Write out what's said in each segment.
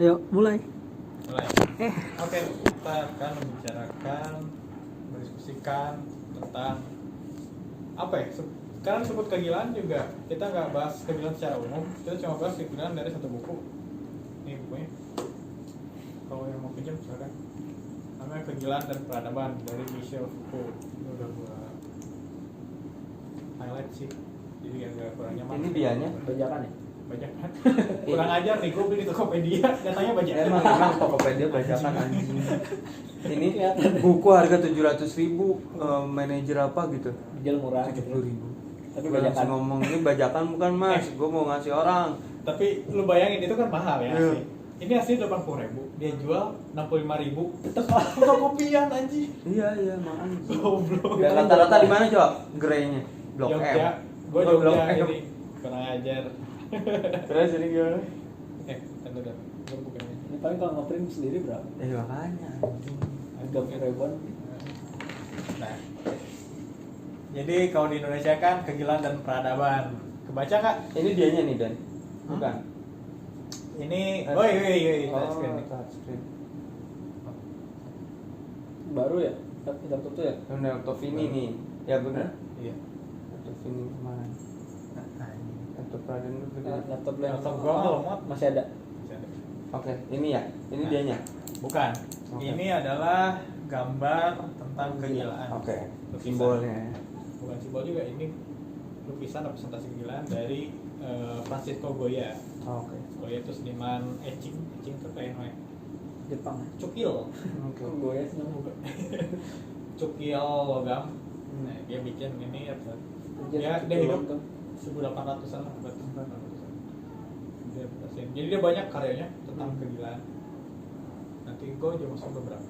Ayo, mulai. Mulai. Oke, kita akan membicarakan, mendiskusikan tentang apa ya? Sekarang sebut kegilaan juga kita nggak bahas kegilaan secara umum, kita cuma bahas kegilaan dari satu buku. Ini bukunya. Kalau yang mau pinjam silakan. Namanya Kegilaan dan Peradaban dari Michel Foucault. Ini udah gua highlight sih. Jadi agak kurang nyaman. Ini dianya Bajakan ya? Bajakan. Kurang ajar nih, gue beli di Tokopedia, datanya bajakan. emang Tokopedia bajakan anjing. Ini buku harga 700.000, manajer apa gitu, Jual murah. 70.000. Tapi Gue langsung bajakan. ngomong ini bajakan bukan mas, gue mau ngasih orang. Tapi lu bayangin itu kan mahal ya Iya. asli. Ini asli 80.000, dia jual 65.000. Tetep fotokopian anjing. Iya makanya. Goblok. Ya, rata-rata di mana coba? Gerainya Blok M. Jogja. Gua Oh, Blok Jogja M. ini. Kurang ajar. Terus ini gimana? Tunggu dah. Gua bukannya. Ini paling kalau ngeprint sendiri berapa? Makanya. Agak ribuan. Nah. Jadi kalau di Indonesia kan Kegilaan dan Peradaban. Kebaca nggak? Ini dianya nih Dan. Bukan. Ini, woi, touchscreen nih. touchscreen. Baru ya? Laptop tuh ya? Laptop ini nih. Ya benar. Iya. Laptop ini kemana? Laptop Raden itu gede. Laptop lu yang Laptop gua mah lemot. masih ada. Oke, ini ya. Ini Nah. dianya. Bukan. Oke. Ini adalah gambar tentang kegilaan. Oke. Lukisan. Simbolnya. Bukan simbol juga, ini lukisan representasi kegilaan dari Francisco Goya. Oke. Goya itu seniman etching tuh kayak namanya Jepang. cukil. Oke. Gue ya seneng. Cukil logam. Nah, dia bikin ini ya. Dia hidup 1800-an lah, abad 1800-an. Dia berhasil. Jadi dia banyak karyanya tentang kegilaan. Nanti gue aja masuk beberapa.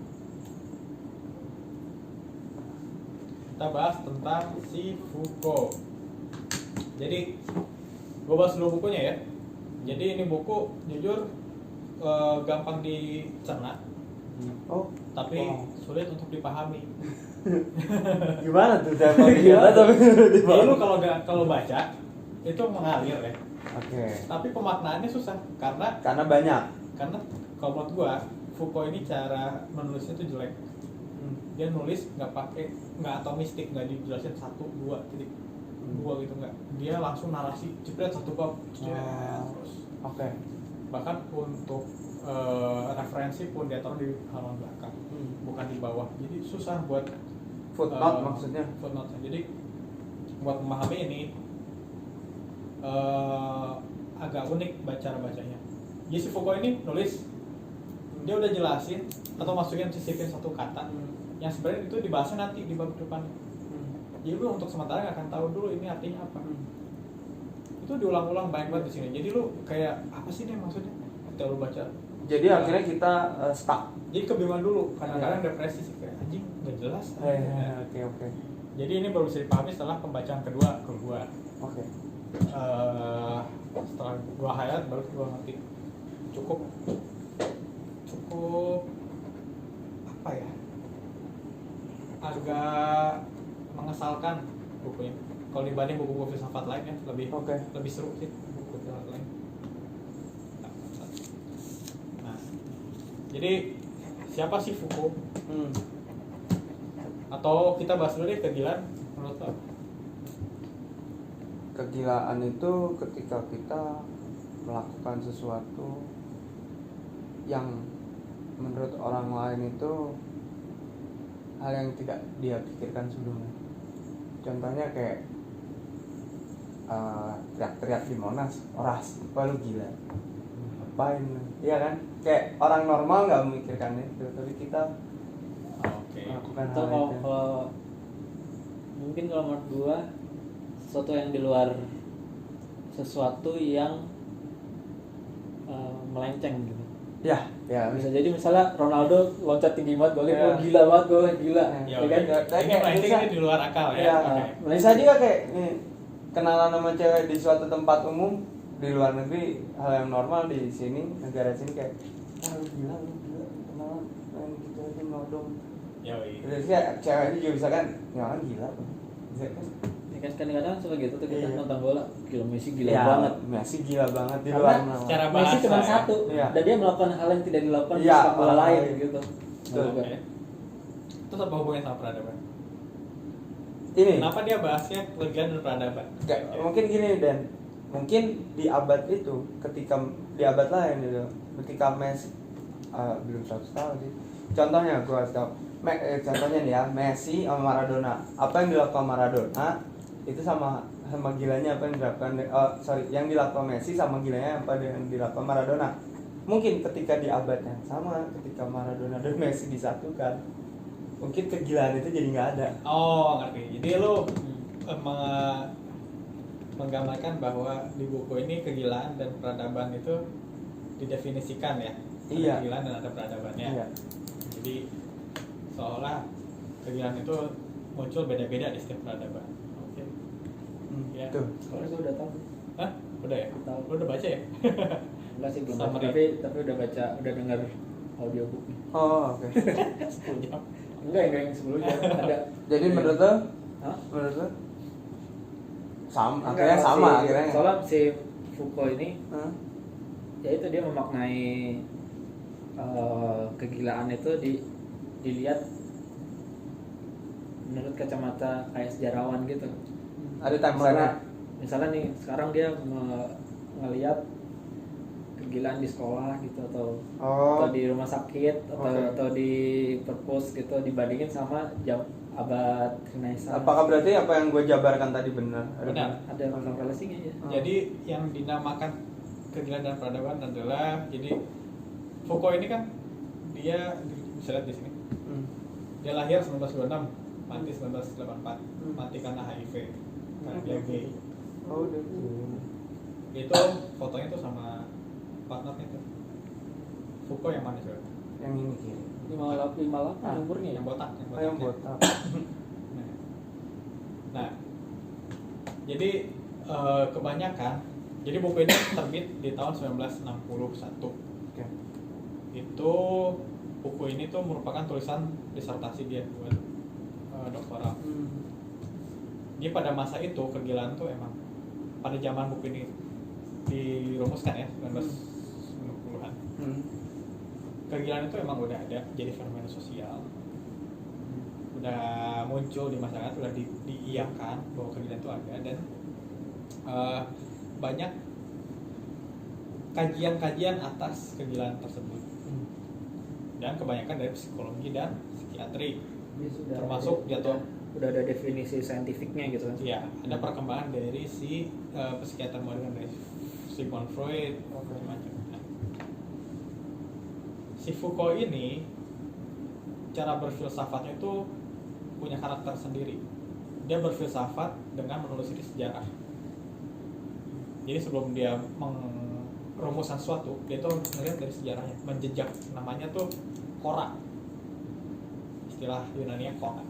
Kita bahas tentang si Foucault. Jadi gue bahas dulu bukunya ya. Jadi ini buku jujur gampang dicerna, Oh, tapi wow. sulit untuk dipahami. Gimana tuh saya mau gimana tapi Jadi lu kalau baca itu mengalir ya. Oke. Tapi pemaknaannya susah karena Karena kalau menurut gua Foucault ini cara menulisnya tuh jelek. Dia nulis nggak atomistik, nggak dijelasin 1, 2, titik 2 gitu nggak. Dia langsung narasi jepret satu bab, terus. Oke. Bahkan untuk referensi pun dia taruh di halaman belakang, bukan di bawah. Jadi susah buat Footnote maksudnya. Footnote. Jadi buat memahami ini agak unik bacanya. Jadi si Foucault ini nulis, dia udah jelasin atau masukin sisipin satu kata yang sebenarnya itu dibahasnya nanti di bab depan. Jadi lu untuk sementara nggak akan tahu dulu ini artinya apa. Itu diulang-ulang banyak banget di sini. Jadi lu kayak apa sih dia maksudnya? Ketika lu baca. Jadi akhirnya kita stuck. Jadi kebingungan dulu. Kadang-kadang depresi sih kayak anjing nggak jelas. Oke. Jadi ini baru bisa dipahami setelah pembacaan kedua ke gua. Oke. Setelah gua highlight baru gua ngerti. Cukup apa ya? Agak mengesalkan bukunya. Kalau dibanding buku-buku filsafat lain ya lebih seru sih buku filsafat lain. Nah, jadi siapa sih Foucault? Atau kita bahas dulu deh kegilaan menurut lo? Kegilaan itu ketika kita melakukan sesuatu yang menurut orang lain itu hal yang tidak dia pikirkan sebelumnya. Contohnya kayak teriak-teriak di Monas, oras, wah lu gila, ngapain? Iya kan? Kayak orang normal nggak memikirkan itu, tapi kita melakukan Atau hal itu. kalau mungkin kalau menurut gua sesuatu yang di luar sesuatu yang melenceng gitu. Ya, Bisa jadi misalnya Ronaldo loncat tinggi banget golnya, Ya. gila banget golnya, gila. Ya, Ya kan? ini melenceng ini di luar akal ya. Ya, Oke. bisa juga kayak kenalan sama cewek di suatu tempat umum di luar negeri, hal yang normal. Di sini negara sini kayak lu gila kenalan main gitu aja nodong. Ya, Terus kayak cewek ini juga bisa kan, ya kan gila bisa kan. Ya kan kadang-kadang suka gitu tuh kita Iya. nonton bola, gila Messi gila Ya, banget. Messi gila banget di Karena luar nama. secara Messi bahasa cuma ya. satu, Iya. dan dia melakukan hal yang tidak dilakukan di Iya, sepak bola orang lain lain. gitu. Betul. Juga. Oke. Terus apa hubungannya sama peradaban? Ini Kenapa dia bahasnya kelebihan dan peradaban? Gak, mungkin gini Dan, mungkin di abad itu, ketika di abad lain gitu, ketika Messi belum 100 tahun sih. Contohnya gue kasih tau, contohnya nih ya, Messi sama Maradona. Apa yang dilakukan Maradona itu sama gilanya apa yang dilakukan yang dilakukan Messi sama gilanya apa yang dilakukan Maradona. Mungkin ketika di abad yang sama, ketika Maradona dan Messi disatukan, mungkin kegilaan itu jadi nggak ada. Oh, ngerti. Jadi lu menggambarkan bahwa di buku ini kegilaan dan peradaban itu didefinisikan ya. Ada Iya. kegilaan dan ada peradabannya. Iya. Jadi seolah kegilaan itu muncul beda-beda di setiap peradaban. Oke. Ya. Tuh. Kalau gue udah tahu. Hah? Udah ya? Tahu. Lu udah baca ya? Enggak sih belum baca, Summary. tapi udah baca, udah dengar audiobooknya. Oh, oke. 10 jam. Enggak yang sebelumnya ada. Jadi menurut lo? Hah? Menurut lo? Sama, Enggak, akhirnya sama, si- akhirnya. Soalnya si Foucault ini Hah? ya itu dia memaknai kegilaan itu dilihat menurut kacamata kayak sejarawan gitu. Ada timeline. Misalnya nih sekarang dia ngelihat kegilaan di sekolah gitu atau Oh, di rumah sakit Oke. atau di perpus gitu dibandingin sama abad Renaissance. apakah berarti apa yang gue jabarkan tadi benar? Benar. Ada korelasinya ya? Jadi yang dinamakan kegilaan dan peradaban adalah, jadi Foucault ini kan dia bisa lihat di sini. Hmm. Dia lahir 1926, mati 1984, Hmm. mati karena HIV, karena dia gay. Oh, udah. Itu fotonya tuh sama partnernya tuh. Foucault yang mana coba? Yang ini kiri. 58 umurnya ya? Yang botak, Oh, yang botak. Nah, jadi kebanyakan, jadi buku ini terbit di tahun 1961. Oke. Itu buku ini tuh merupakan tulisan disertasi dia buat doktoral. Jadi pada masa itu kegilaan tuh emang pada zaman buku ini dirumuskan ya 1990-an. Kegilaan itu emang udah ada, jadi fenomena sosial, udah muncul di masyarakat, udah diiyakan bahwa kegilaan itu ada, dan banyak kajian-kajian atas kegilaan tersebut, dan kebanyakan dari psikologi dan psikiatri. Dia sudah Termasuk jatuh. udah ada definisi saintifiknya gitu kan? Ya, ada perkembangan dari si psikiater modern, dari Sigmund Freud, macam-macam. Nah, si Foucault ini cara berfilsafatnya itu punya karakter sendiri. Dia berfilsafat dengan menelusuri sejarah. Jadi sebelum dia merumuskan sesuatu, dia tuh melihat dari sejarahnya, menjejak. Namanya tuh kora. Istilah Yunani-nya kora.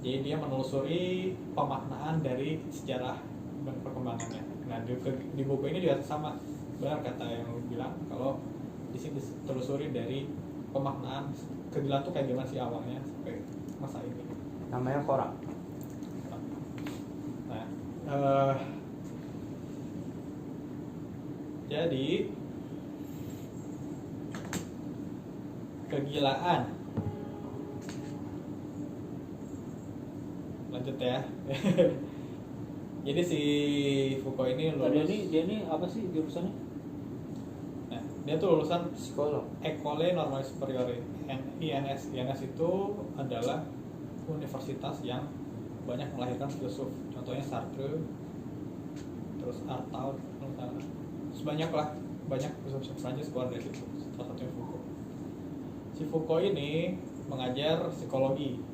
Jadi dia menelusuri pemaknaan dari sejarah dan perkembangannya. Nah, di buku ini juga sama, benar kata yang lu bilang, kalau di sini ditelusuri dari pemaknaan kegilaan tuh kayak gimana sih awalnya sampai masa ini. Namanya Korak. Nah, jadi kegilaan, lanjut ya. Jadi si Foucault ini Oh, lulus. dia ini apa sih jurusannya? Nah, dia tuh lulusan Psikolog. École Normale Supérieure, INS. INS itu adalah universitas yang banyak melahirkan filsuf. Contohnya Sartre, terus Artaud, sebanyak lah, banyak filsuf Prancis keluar dari situ. Salah satunya Foucault. Si Foucault ini mengajar psikologi.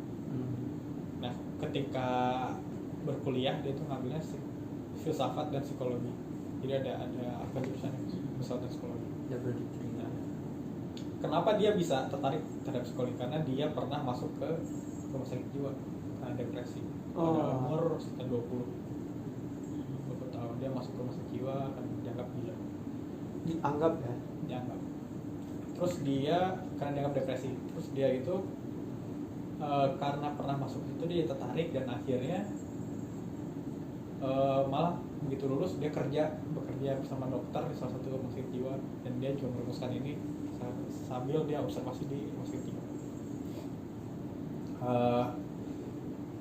Nah, ketika berkuliah dia tuh ngambilnya filsafat dan psikologi. Jadi ada apa jurusannya, filsafat dan psikologi. Nah, kenapa dia bisa tertarik terhadap psikologi? Karena dia pernah masuk ke rumah sakit jiwa karena depresi pada umur sekitar 20 tahun. Dia masuk ke rumah sakit jiwa karena dianggap gila. Dianggap ya. Dianggap. Terus dia karena dianggap depresi. Terus dia itu karena pernah masuk situ dia tertarik, dan akhirnya malah begitu lulus dia bekerja bersama dokter di salah satu rumah sakit jiwa, dan dia juga merumuskan ini sambil dia observasi di rumah sakit jiwa.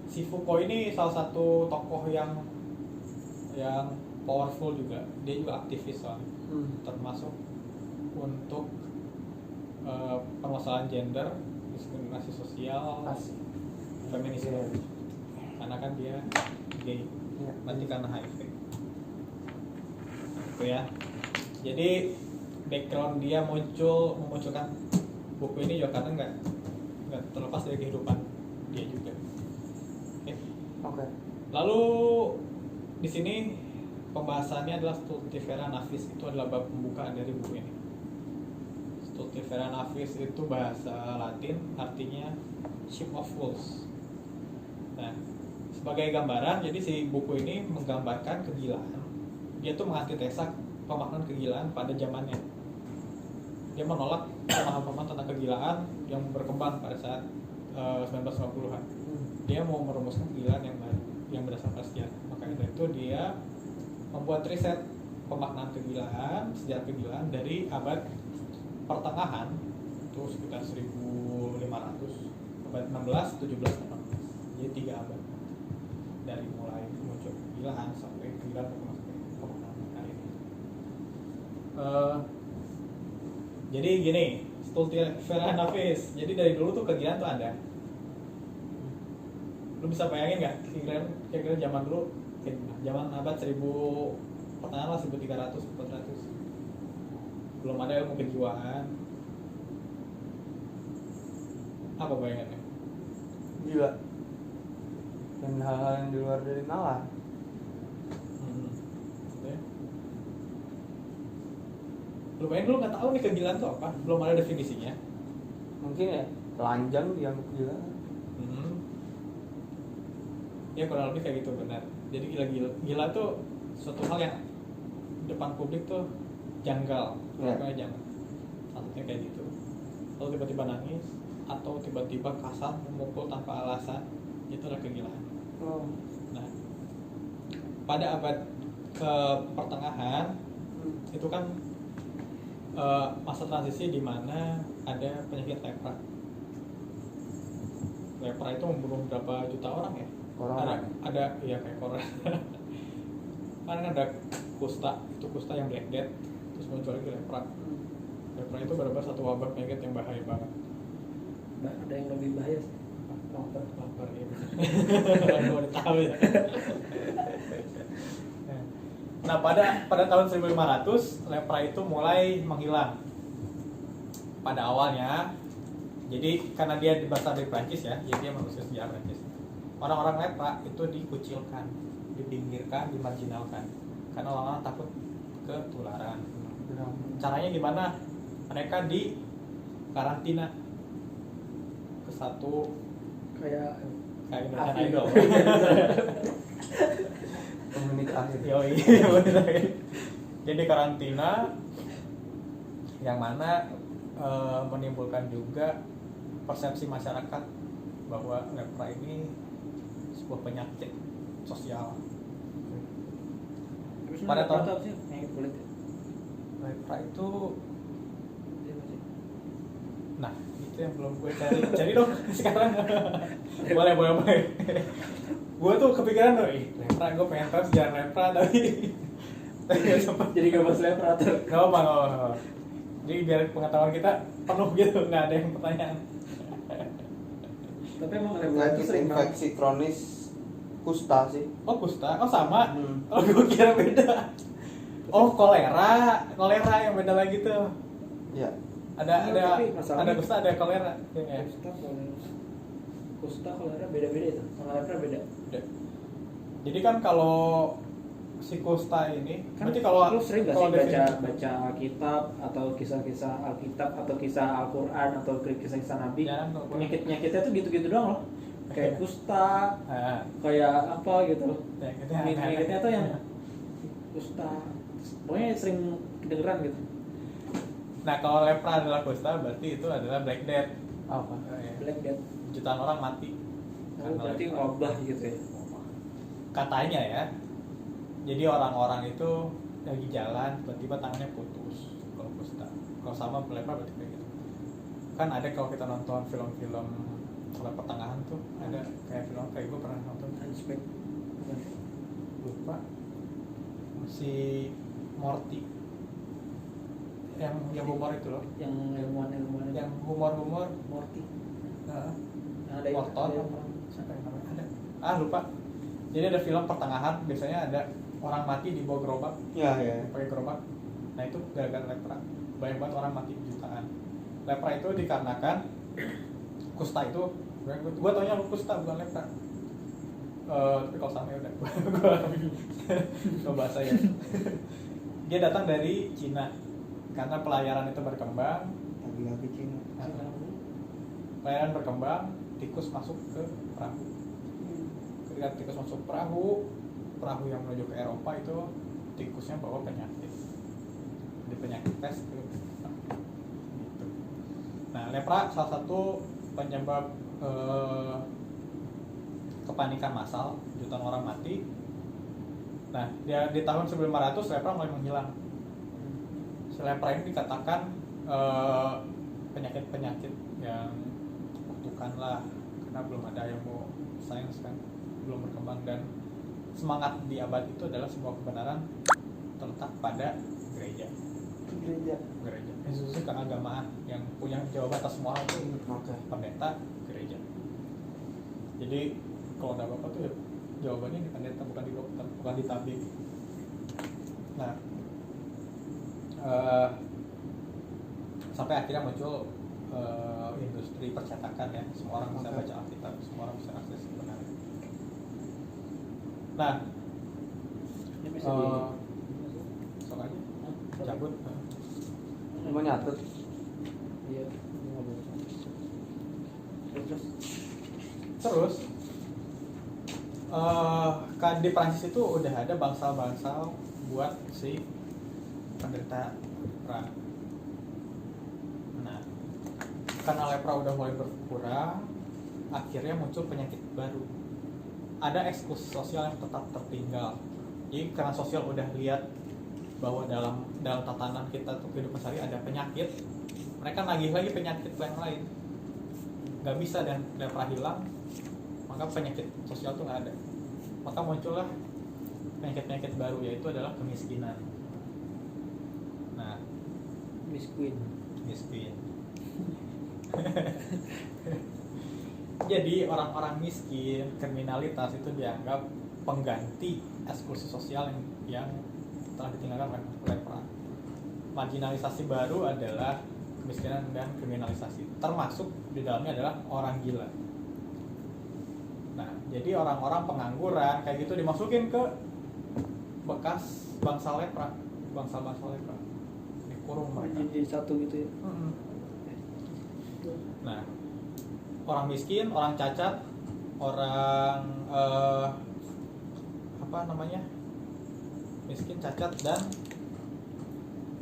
Si Foucault ini salah satu tokoh yang powerful juga, dia juga aktivis soalnya, termasuk untuk permasalahan gender, diskriminasi sosial, feminisme, karena kan dia gay, nanti karena HIV itu ya. Jadi background dia memunculkan buku ini juga karena nggak terlepas dari kehidupan dia juga. Oke. Lalu di sini pembahasannya adalah Stultifera Navis, itu adalah bab pembukaan dari buku ini. Stultifera Navis itu bahasa Latin, artinya ship of fools. Nah, sebagai gambaran, jadi si buku ini menggambarkan kegilaan. Dia tuh mengantitesa pemaknaan kegilaan pada zamannya. Dia menolak pemahaman tentang kegilaan yang berkembang pada saat 1950-an. Dia mau merumuskan kegilaan yang baru, yang berdasarkan sejarah. Makanya dari itu dia membuat riset pemaknaan kegilaan, sejarah kegilaan dari abad pertengahan, itu sekitar 1500, abad 16, 17, 18. Jadi 3 abad. Dari mulai muncul kegilaan sampai kegilaan pemaknaan kali ini. Jadi gini, Stultifera Navis. Jadi dari dulu tuh kegilaan tuh ada. Lu bisa bayangin nggak kira-kira zaman dulu, zaman abad 1000 pertengahan lah, 1300, 1400, belum ada ilmu kejiwaan. Apa bayangannya? Gila. Dan hal-hal yang di luar dari nalar. Lu bayangin, lu nggak tahu nih kegilaan tuh apa, belum ada definisinya. Mungkin ya telanjang dianggap gila. Ya kurang lebih kayak gitu, benar. Jadi gila tuh suatu hal yang depan publik tuh janggal, kayak jangan. Satunya kayak gitu. Lalu tiba-tiba nangis atau tiba-tiba kasar memukul tanpa alasan, itu adalah kegilaan. Nah, pada abad ke pertengahan itu kan masa transisi di mana ada penyakit lepra. Lepra itu membunuh berapa juta orang ya? Ada ya kayak koran. Kan ada kusta, itu kusta yang Black Death, terus muncul lagi lepra. Lepra itu benar-benar satu wabah penyakit yang bahaya banget. Ada yang lebih bahaya sih. Lapar ya. Kalau tahu ya. Nah, pada tahun 1500 lepra itu mulai menghilang. Pada awalnya, jadi karena dia berasal dari Prancis ya, jadi dia manusia sejarah Prancis. Orang-orang lepra itu dikucilkan, dipinggirkan, dimarginalkan karena orang-orang takut ketularan. Caranya gimana? Mereka di karantina ke satu kayak Indonesian Idol. Menit akhir. Yoi, jadi karantina yang mana menimbulkan juga persepsi masyarakat bahwa lepra ini sebuah penyakit sosial. Pada tahun sih penyakit kulit ya? lepra itu, nah itu yang belum gue cari dong sekarang. boleh. Gue tuh kepikiran tuh, lepra, gue pengen tahu sejarah lepra tapi gak sempat. Jadi gak bahas lepra tuh. Gak apa. Jadi biar pengetahuan kita penuh gitu, nggak ada yang pertanyaan. Tapi emang lepra itu Penyakit sering infeksi kronis kusta sih. Oh kusta, oh sama. Oh gue kira beda. Oh kolera yang beda lagi tuh. Ya. Ada kusta, ada kolera. Ya. Kusta kolera beda-beda itu, sama lepra beda. Jadi kan kalau si kusta ini, Kan berarti kalau lu sering gak kalau sih definisi- baca Alkitab atau kisah-kisah Alkitab atau kisah Al-Quran atau kisah-kisah Nabi, Ya, Al-Quran. penyakit-penyakitnya tuh gitu-gitu doang loh. Kayak kusta, Nah, kayak apa gitu. penyakitnya Tuh yang kusta. Pokoknya sering kedengeran gitu. Nah kalau lepra adalah kusta, berarti itu adalah Black Death. Apa? Black Death. Jutaan orang mati. Oh, berarti wabah gitu ya. Katanya ya, Jadi orang-orang itu lagi jalan tiba-tiba tangannya putus kalau kusta. Kalau sama lepra berarti kayak gitu. Kan ada kalau kita nonton film-film abad pertengahan tuh ada kayak film kayak gue pernah nonton Hunchback. lupa si Morty yang humor itu loh, Yang ilmuwan yang humor Morty. uh, Ada Morton yang siapa yang namanya ada lupa. Jadi ada film pertengahan biasanya ada orang mati dibawa gerobak Ya, ya. pakai gerobak. Nah itu gara-gara lepra banyak banget orang mati jutaan. Lepra itu dikarenakan kusta itu gue taunya kusta bukan lepra. Tapi kalau sama ya udah gue bahasa ya. Dia datang dari Cina karena pelayaran itu berkembang. Lagi Cina. Pelayaran berkembang, tikus masuk ke perahu. Ketika tikus masuk perahu yang menuju ke Eropa itu tikusnya bawa penyakit. Di penyakit pes gitu. Nah, lepra salah satu penyebab kepanikan massal, jutaan orang mati. Nah, di tahun 1500 lepra mulai menghilang. Lepra ini dikatakan penyakit-penyakit yang kutukan lah, karena belum ada ilmu sains kan, belum berkembang, dan semangat di abad itu adalah sebuah kebenaran terletak pada gereja, institusi keagamaan yang punya jawaban atas semua hal itu. Oke. Pendeta, gereja. Jadi kalau ada apa-apa tuh ya, jawabannya di pendeta, bukan di dokter, bukan di tabib. Nah, sampai akhirnya muncul industri percetakan ya, semua orang bisa baca Alkitab, semua orang bisa akses kebenaran. Nah, Ini bisa sok aja cabut. Mau nyatet. Iya, Terus kan di Prancis itu udah ada bangsal-bangsal buat si penderita lepra. Nah, karena lepra udah mulai berkurang, akhirnya muncul penyakit baru. Ada eksklusi sosial yang tetap tertinggal. Jadi karena sosial udah lihat bahwa dalam tatanan kita tuh kehidupan sehari ada penyakit, mereka nagih lagi penyakit yang lain. Gak bisa, dan lepra hilang, maka penyakit sosial tuh nggak ada. Maka muncullah penyakit-penyakit baru, yaitu adalah kemiskinan. Nah, miskin. Jadi orang-orang miskin, kriminalitas itu dianggap pengganti eksklusi sosial yang telah ditinggalkan oleh lepra. Marginalisasi baru adalah kemiskinan dan kriminalisasi, termasuk di dalamnya adalah orang gila. Nah, jadi orang-orang pengangguran kayak gitu dimasukin ke bekas bangsa lepra, dikurung mereka. Jadi satu gitu ya. Nah, orang miskin, orang cacat, orang miskin, cacat, dan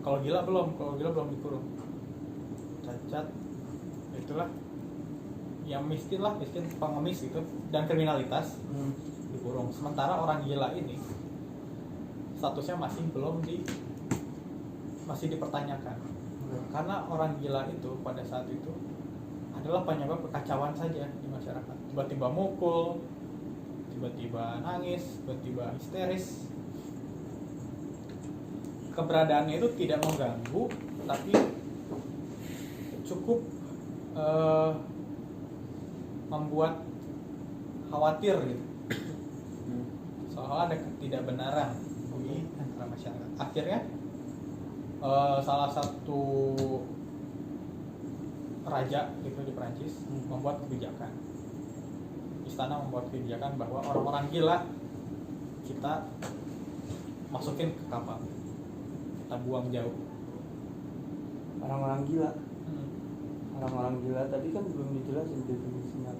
kalau gila belum dikurung. Cacat, itulah yang miskin pengemis gitu, dan kriminalitas dikurung. Sementara orang gila ini statusnya masih dipertanyakan, karena orang gila itu pada saat itu adalah penyebab kekacauan saja di masyarakat. Tiba-tiba mukul, tiba-tiba nangis, tiba-tiba histeris. Keberadaannya itu tidak mengganggu, tapi cukup membuat khawatir gitu. Seolah ada ketidakbenaran di antara masyarakat. Akhirnya salah satu raja gitu di Perancis membuat kebijakan. Istana membuat kebijakan bahwa orang-orang gila kita masukin ke kapal, kita buang jauh. Orang-orang gila. Orang-orang gila tadi kan belum dijelasin definisinya.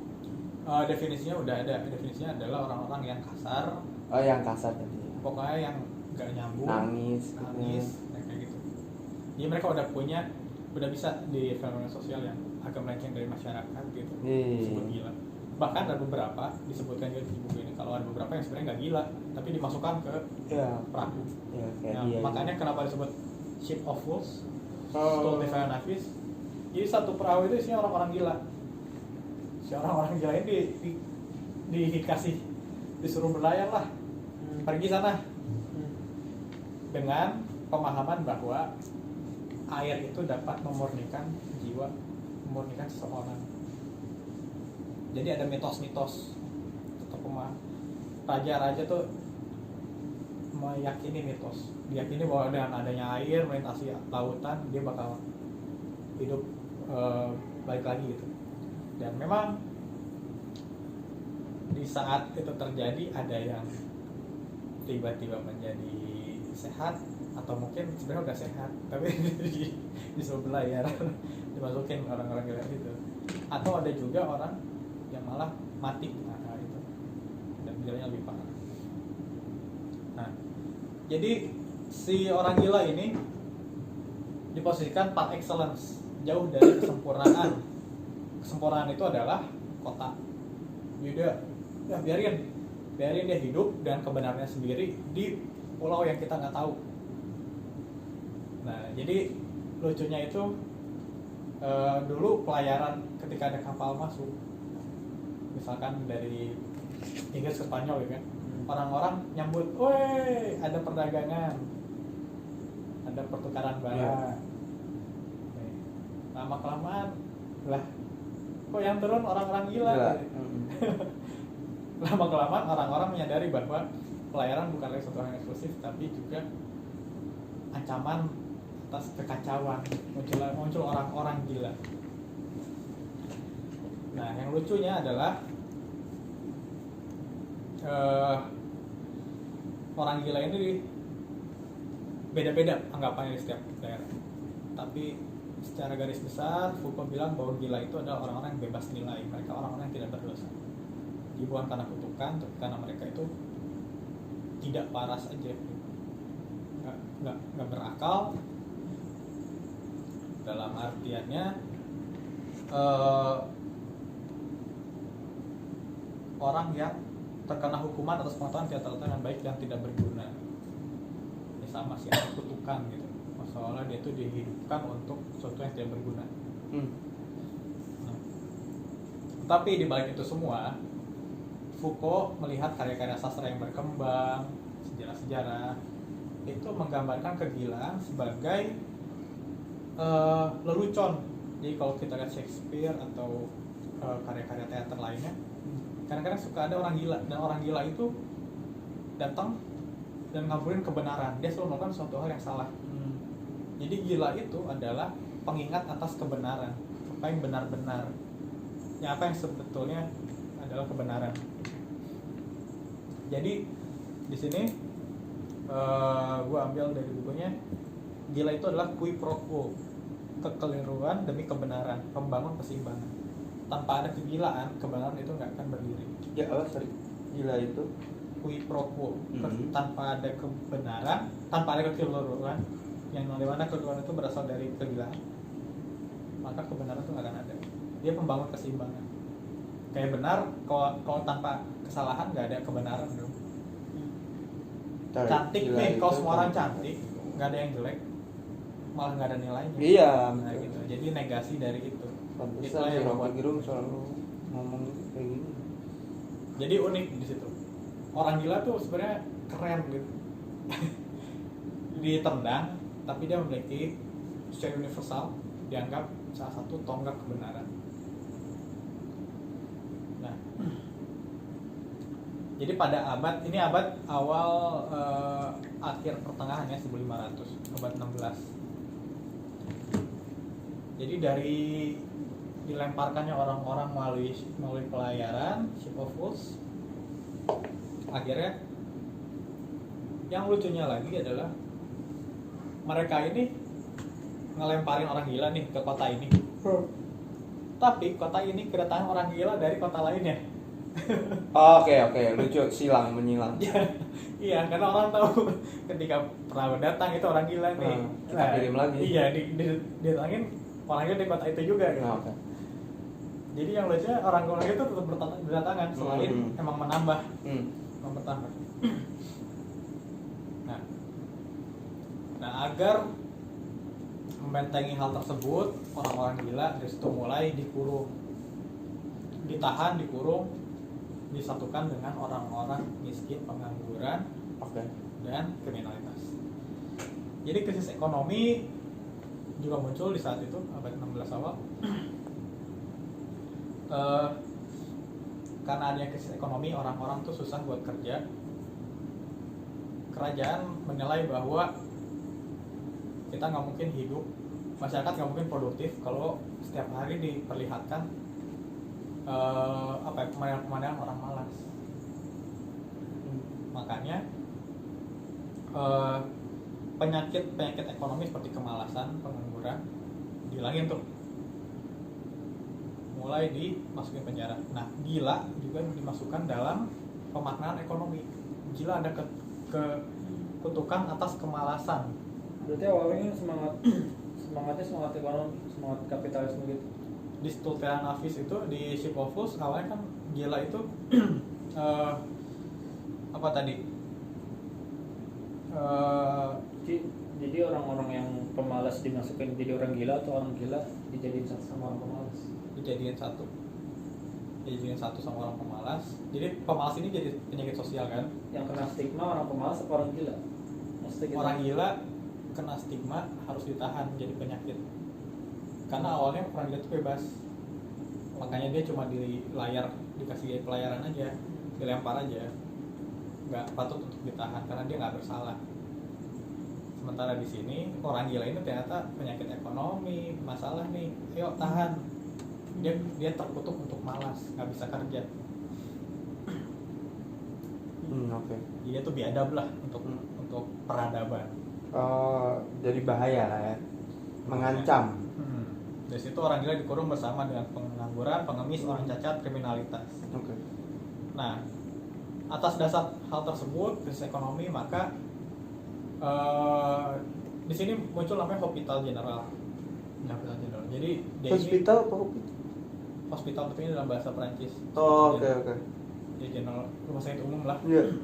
Definisinya udah ada. Definisinya adalah orang-orang yang kasar. Oh, yang kasar tadi. Pokoknya yang nggak nyambung, Nangis, kayak gitu. Jadi mereka udah bisa di fenomena sosial yang agak melenceng dari masyarakat gitu. Disebut gila. Bahkan ada beberapa disebutkan juga di buku ini kalau ada beberapa yang sebenarnya nggak gila tapi dimasukkan ke Ya. perahu. Ya, kayak Nah, dia. makanya kenapa disebut ship of fools, Oh. Stone Devil Nafis. Jadi satu perahu itu isinya orang-orang gila. Si orang-orang gila ini dikasih disuruh berlayar lah, pergi sana dengan pemahaman bahwa air itu dapat memurnikan jiwa, memurnikan seseorang. Jadi ada mitos-mitos tetap raja-raja tuh meyakini mitos, diyakini bahwa dengan adanya air melintasi lautan dia bakal hidup balik lagi gitu. Dan memang di saat itu terjadi ada yang tiba-tiba menjadi sehat atau mungkin sebenarnya udah sehat tapi disuruh berlayar dimasukin orang-orang gila itu, atau ada juga orang yang malah mati itu dan gilanya lebih parah. Nah, jadi si orang gila ini diposisikan par excellence, jauh dari kesempurnaan. Kesempurnaan itu adalah kota. Dia ya biarin dia hidup dan kebenarannya sendiri di pulau yang kita nggak tahu. Nah, jadi lucunya itu dulu pelayaran ketika ada kapal masuk, misalkan dari Inggris ke Spanyol gitu kan, orang-orang nyambut, woi ada perdagangan, ada pertukaran barang. Lama kelamaan lah, kok yang turun orang-orang gila. Lama kelamaan orang-orang menyadari bahwa pelayaran bukan lagi suatu hal yang eksklusif, tapi juga ancaman atas kekacauan, muncul orang-orang gila. Nah, yang lucunya adalah orang gila ini beda-beda anggapannya di setiap daerah. Tapi secara garis besar, Foucault bilang bahwa gila itu adalah orang-orang yang bebas nilai. Mereka orang-orang yang tidak berdosa. Jadi bukan karena kutukan, tapi karena mereka itu tidak waras aja, nggak berakal. Dalam artiannya orang yang terkena hukuman atas pengetahuan tidak yang baik dan tidak berguna. Ini sama sih kutukan gitu. Masalah dia itu dihidupkan untuk sesuatu yang tidak berguna. Nah, tapi di balik itu semua, Foucault melihat karya-karya sastra yang berkembang, sejarah-sejarah itu menggambarkan kegilaan sebagai lelucon. Jadi kalau kita lihat Shakespeare atau karya-karya teater lainnya, kadang-kadang suka ada orang gila, dan orang gila itu datang dan ngaburin kebenaran. Dia selalu melakukan suatu hal yang salah. Jadi gila itu adalah pengingat atas kebenaran, apa yang benar-benar, ya apa yang sebetulnya adalah kebenaran. Jadi di sini gue ambil dari bukunya, gila itu adalah qui pro quo, kekeliruan demi kebenaran, membangun keseimbangan. Tanpa ada kegilaan, kebenaran itu nggak akan berdiri. Ya, sorry. Gila itu Qui pro quo, tanpa ada kebenaran, tanpa ada kekeliruan, yang dimana kekeliruan itu berasal dari kegilaan, maka kebenaran itu nggak akan ada. Dia membangun keseimbangan. Kayak benar, kalau tanpa kesalahan nggak ada kebenaran dong. Cantik nih, kalau semua orang cantik, nggak ada yang jelek, malah nggak ada nilainya. Iya, Nah gitu. Jadi negasi dari itu. Pantesan Itulah si yang Rocky membuat. Gerung selalu ngomong kayak gini. Jadi unik di situ. Orang gila tuh sebenarnya keren gitu. Ditendang, tapi dia memiliki secara universal dianggap salah satu tonggak kebenaran. Nah, jadi pada ini abad awal akhir pertengahan ya, 1500, abad 16. Jadi dari dilemparkannya orang-orang melalui pelayaran, ship of fools, akhirnya yang lucunya lagi adalah mereka ini ngelemparin orang gila nih ke kota ini. Tapi kota ini kedatangan orang gila dari kota lainnya. Oke, lucu, silang menyilang. Iya, karena orang tahu ketika perahu datang itu orang gila nih. Kita kirim lagi. Iya, didatangin orang gila di kota itu juga gitu. Oke. Jadi yang lucunya orang itu tetap berdatangan selain emang menambah. Bertambah. Nah, agar membentengi hal tersebut, orang-orang gila dari situ mulai dikurung, ditahan, dikurung, disatukan dengan orang-orang miskin, pengangguran, dan kriminalitas. Jadi krisis ekonomi juga muncul di saat itu, abad 16 awal. Karena adanya krisis ekonomi, orang-orang tuh susah buat kerja. Kerajaan menilai bahwa kita nggak mungkin hidup, masyarakat nggak mungkin produktif kalau setiap hari diperlihatkan pemandangan orang malas. Makanya penyakit ekonomi seperti kemalasan, pengangguran dihilangin tuh, mulai dimasukin penjara. Nah, gila juga dimasukkan dalam pemaknaan ekonomi. Gila ada kutukan atas kemalasan. Berarti awalnya semangatnya semangat ekonomi, semangat kapitalisme gitu. Di Stultiana Navis itu, di Ship of Fools awalnya kan gila itu apa tadi? Jadi orang-orang yang pemalas dimasukin jadi orang gila, atau orang gila dijadiin satu sama orang pemalas? Dijadiin satu sama orang pemalas. Jadi pemalas ini jadi penyakit sosial kan? Yang kena stigma orang pemalas atau orang gila? Orang gila kena stigma, harus ditahan, jadi penyakit. Karena awalnya orang gila itu bebas, makanya dia cuma di layar, dikasih pelayaran aja, dilempar aja, nggak patut untuk ditahan karena dia nggak bersalah. Sementara di sini orang gila ini ternyata penyakit ekonomi, masalah nih, yuk tahan. Dia terkutuk untuk malas, nggak bisa kerja. Dia tuh biadab lah untuk peradaban. Jadi bahaya lah ya, mengancam. Dari situ orang gila dikurung bersama dengan pengangguran, pengemis, orang cacat, kriminalitas. Nah, atas dasar hal tersebut, krisis ekonomi, maka di sini muncul namanya Hospital General. Jadi dia hospital ini, apa hospital? Hospital itu dalam bahasa Perancis. Oke. Dia general, rumah sakit umum lah. Iya.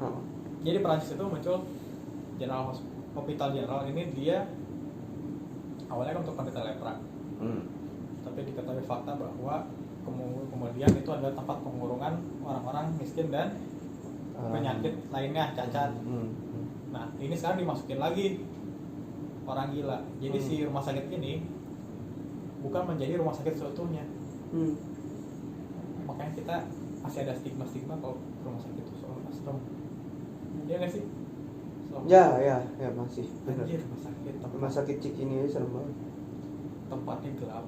Jadi Perancis itu muncul Hospital General ini, dia awalnya kan untuk penderita lepra. Tapi diketahui fakta bahwa kemudian itu adalah tempat pengurungan orang-orang miskin dan penyakit lainnya, cacat. Nah, ini sekarang dimasukin lagi orang gila. Jadi si rumah sakit ini bukan menjadi rumah sakit seutuhnya. Makanya kita masih ada stigma kalau rumah sakit itu soal asrama. Iya nggak sih? Ya masih. Benar. Anjir, Rumah sakit Cik ini serem banget. Tempatnya gelap.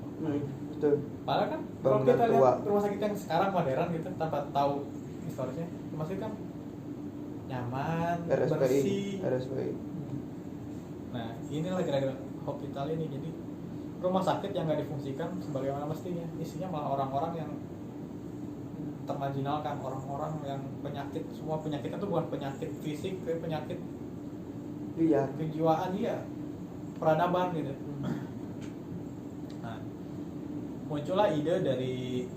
Betul. Padahal kan kalau kita lihat rumah sakit yang sekarang modern gitu, tanpa tahu historisnya, rumah sakit kan nyaman, bersih. RSPI. Nah, inilah gara-gara hospital ini, jadi rumah sakit yang nggak difungsikan sebagaimana mestinya, isinya malah orang-orang yang termarginalkan, orang-orang yang penyakit. Semua penyakitnya itu bukan penyakit fisik, tapi penyakit kejiwaan, dia peradaban gitu. Nah, muncullah ide dari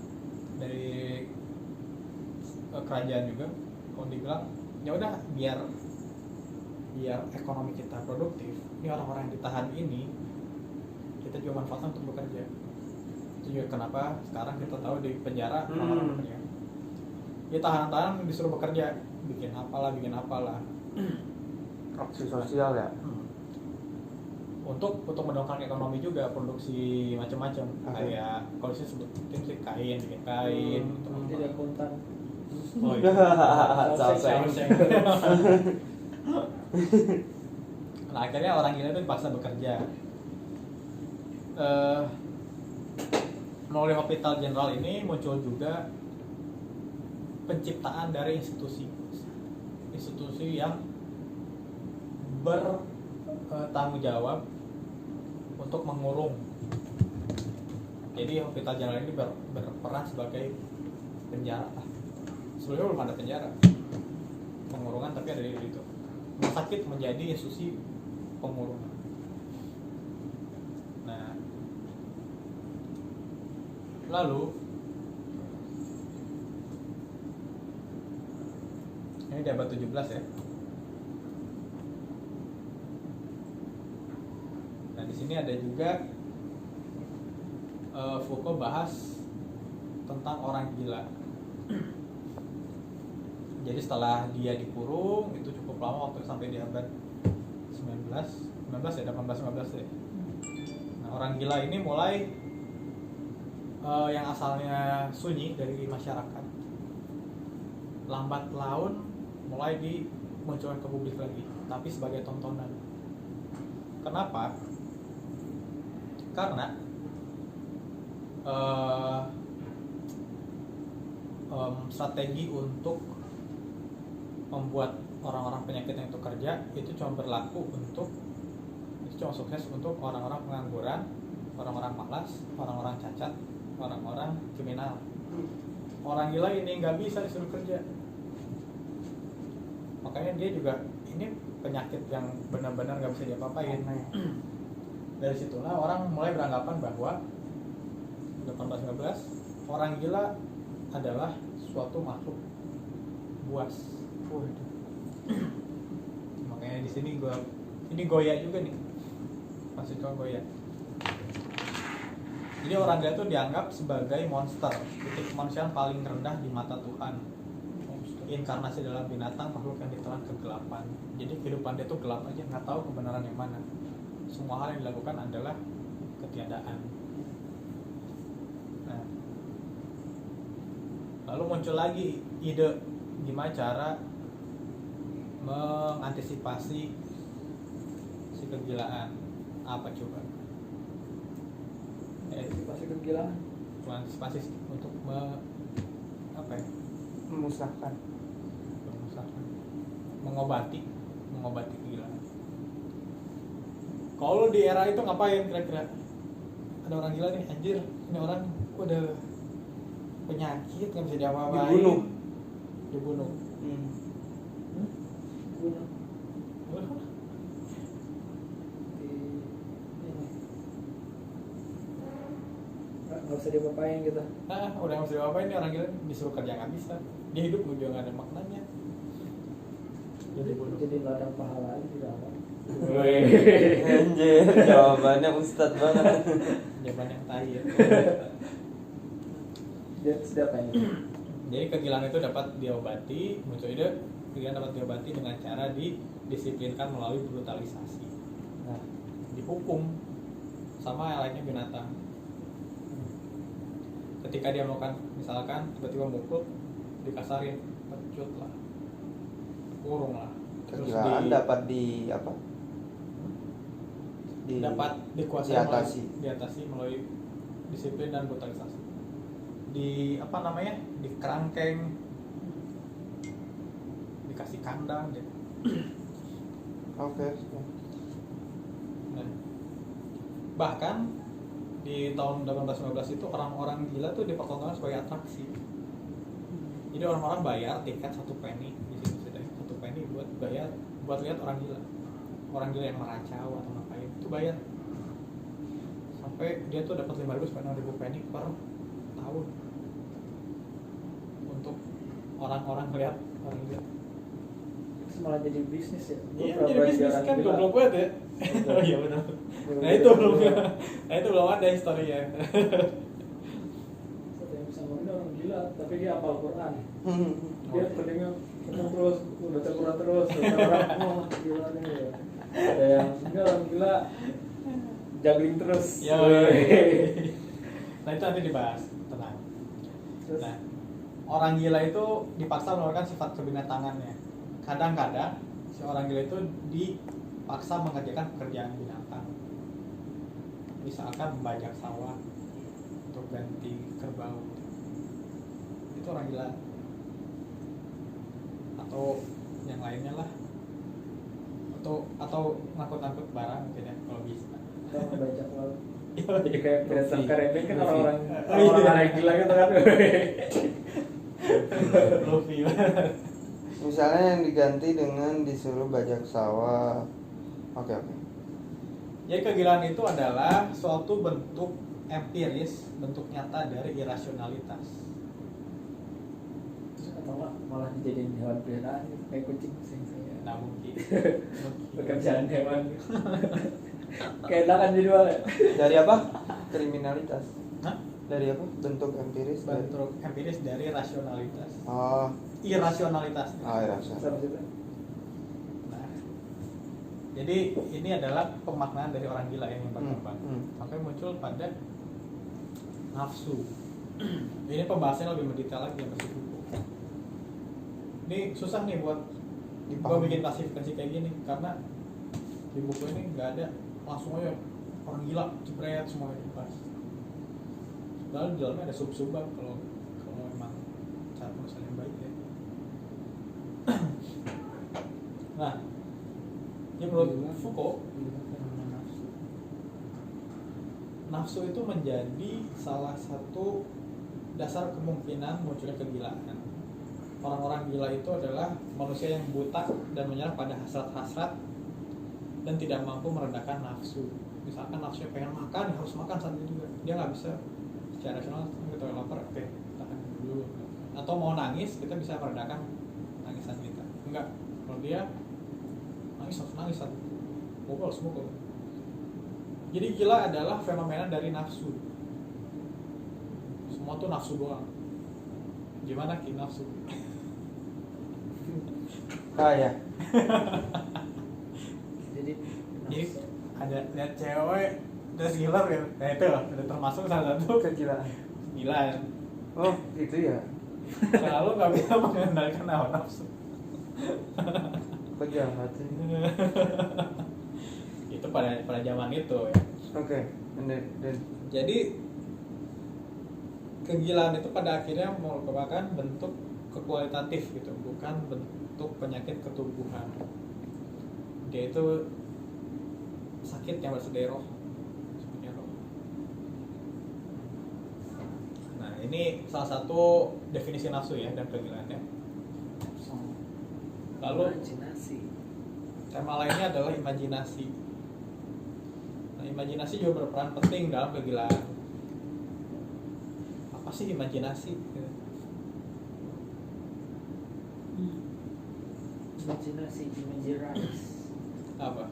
kerajaan juga, kalau dibilang ya udah biar ekonomi kita produktif, ini orang-orang yang ditahan ini kita juga manfaatkan untuk bekerja. Itu juga kenapa sekarang kita tahu di penjara orang-orang bekerja. Ya tahanan-tahanan disuruh bekerja, bikin apalah. Aksi sosial ya. Untuk mendongkrak ekonomi juga, produksi macam-macam. Kayak kalau sih sebutin sih kain, bikin kain. Tidak kontan. Oh iya. Nah, akhirnya orang gila itu dipaksa bekerja. Melalui Hospital General ini muncul juga penciptaan dari institusi yang bertanggung jawab untuk mengurung. Jadi Hospital General ini berperan sebagai penjara. Sebelumnya belum ada penjara, pengurungan, tapi ada itu. Rumah sakit menjadi institusi pengurungan. Nah, lalu Ini di abad 17 ya. Nah di sini ada juga Foucault bahas tentang orang gila. Jadi setelah dia dikurung itu cukup lama waktu sampai di abad 19 ya, 18-19 ya. Nah orang gila ini mulai yang asalnya sunyi dari masyarakat, lambat laun mulai dimunculkan ke publik lagi, tapi sebagai tontonan. Kenapa? Karena strategi untuk membuat orang-orang penyakit yang itu kerja itu cuma berlaku untuk, itu cuma sukses untuk orang-orang pengangguran, orang-orang malas, orang-orang cacat, orang-orang kriminal. Orang gila ini nggak bisa disuruh kerja. Makanya dia juga ini penyakit yang benar-benar nggak bisa diapa-apain. Dari situlah orang mulai beranggapan bahwa 18-19 orang gila adalah suatu makhluk buas. Makanya di sini ini Goya juga nih, mahasiswa Goya. Jadi orang gila itu dianggap sebagai monster, titik kemanusiaan paling rendah di mata Tuhan. Inkarnasi dalam binatang, makhluk yang ditelan kegelapan. Jadi kehidupan dia tuh gelap aja, nggak tahu kebenaran yang mana. Semua hal yang dilakukan adalah ketiadaan. Nah, lalu muncul lagi ide gimana cara mengantisipasi si kegilaan. Apa coba? Antisipasi kegilaan. Mengantisipasi untuk memusnahkan, mengobati kegilaan. Kalau di era itu ngapain kira-kira? Ada orang gila nih, anjir, ini orang udah penyakit nggak bisa diapa-apain. Dibunuh. Nggak usah diapa-apain gitu. Nah, udah nggak bisa diapa-apain nih orang gila, disuruh kerja nggak bisa. Dia hidup juga nggak ada maknanya. Jadi nggak ada pahala, tidak apa. anjir, jawabannya ustad banget. Jawaban yang tai ya. Sedap ini. Jadi kegilaan itu dapat diobati, muncul ide kegilaan dapat diobati dengan cara didisiplinkan melalui brutalisasi. Nah, dihukum sama layaknya binatang. Ketika dia melakukan, misalkan tiba-tiba mukul, dikasarin, pecut lah, kurung lah. Kegilaan dapat dapat dikuasai, diatasi melalui disiplin dan brutalisasi. Di kerangkeng, dikasih kandang gitu. Oke. Nah, bahkan di tahun 1819 itu orang-orang gila tuh dipertontonkan sebagai atraksi. Jadi orang-orang bayar tiket 1 penny di situ, 1 penny buat lihat orang gila yang meracau atau ngapain, itu bayar. Sampai dia tuh dapat 5.000 sampai 6.000 penny per tahun untuk orang-orang lihat orang gila. Malah jadi bisnis ya. Iya, jadi bisnis kan goblok banget ya. Oh iya benar. Nah itu belum ada historinya. Ada yang bisa ngomongin orang gila, tapi dia hafal Quran. Dia pentingnya terus, baca Quran terus. Orang gila nih ya. Ada yang enggak orang gila, juggling terus. Ya. Nah itu nanti dibahas, tenang. Terus? Nah, orang gila itu dipaksa mengeluarkan sifat kebinatangannya. Kadang-kadang si orang gila itu dipaksa mengerjakan pekerjaan binatang. Misalkan membajak sawah untuk ganti kerbau. Itu orang gila. Atau yang lainnya lah. Atau ngangkut-ngangkut barang mungkin ya kalau bisa. Atau ngebaca lalu. Iya. Jadi kayak Kareben kan Luffy. orang gila gitu kan. Luffy. Misalnya yang diganti dengan disuruh bajak sawah. Oke. Jadi kegilaan itu adalah suatu bentuk empiris, bentuk nyata dari irasionalitas. malah dijadiin hewan peliharaan gitu. Kayak kucing sih saya. Nah mungkin Pekerjaan hewan. Kayak enakan jadi mana? Dari apa? Kriminalitas. Hah? Dari apa? Bentuk empiris. bentuk empiris dari rasionalitas, Oh, irasionalitas. ya rasa. Sama juga. Nah, jadi ini adalah pemaknaan dari orang gila yang berkembang. Sampai muncul pada nafsu. Ini pembahasannya lebih mendetail lagi yang masih buku. Ini susah nih buat gue bikin klasifikasi kayak gini karena di buku ini nggak ada langsung aja orang gila jebret semua dibahas. Lalu di dalamnya ada sub-subbab kalau memang cara penulisan yang baik ya. Nah, ini menurut Foucault nafsu itu menjadi salah satu dasar kemungkinan munculnya kegilaan. Orang-orang gila itu adalah manusia yang buta dan menyerah pada hasrat-hasrat dan tidak mampu meredakan nafsu. Misalkan nafsunya pengen makan, harus makan saat itu juga. Dia nggak bisa secara rasional, kita lapar, oke, tahan dulu. Atau mau nangis, kita bisa meredakan tangisan kita. Enggak, kalau dia nangis harus nangis saat itu. Mukul. Jadi gila adalah fenomena dari nafsu. Semua tuh nafsu doang. Gimana ki nafsu? Ya. Jadi ada lihat cewek terus gila ya. Nah itu loh, udah termasuk salah satu Kegilaan. gila. Oh, gitu ya. Kalau nggak bisa mengendalikan hawa nafsu. Kok jahat sih? Itu pada zaman itu ya. Oke. Dan Jadi kegilaan itu pada akhirnya merupakan bentuk kekualitatif gitu, bukan bentuk penyakit ketubuhan. Dia itu sakit yang bersedih roh. Nah ini salah satu definisi nafsu ya dan kegilaannya. Lalu imajinasi. tema lainnya adalah imajinasi. Nah imajinasi juga berperan penting dalam kegilaan. Apa sih imajinasi? Imajinasi, imagine Apa?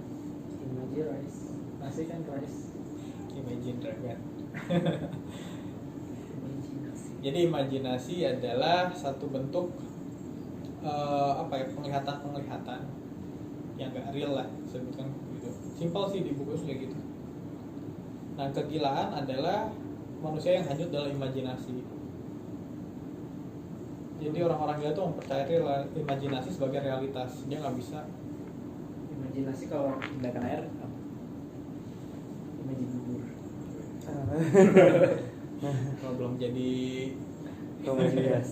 rice. Nasi kan rice. Imagine Dragon. Imajinasi. Jadi imajinasi adalah satu bentuk penglihatan yang gak real lah, sebutkan gitu. Simpel sih di buku kayak gitu. Nah kegilaan adalah manusia yang hanyut dalam imajinasi. Jadi orang-orang gila itu mempercayai imajinasi sebagai realitas. Dia nggak bisa. Imajinasi kalau tindakan air apa? Imajin bubur. Kalau belum jadi komoditas.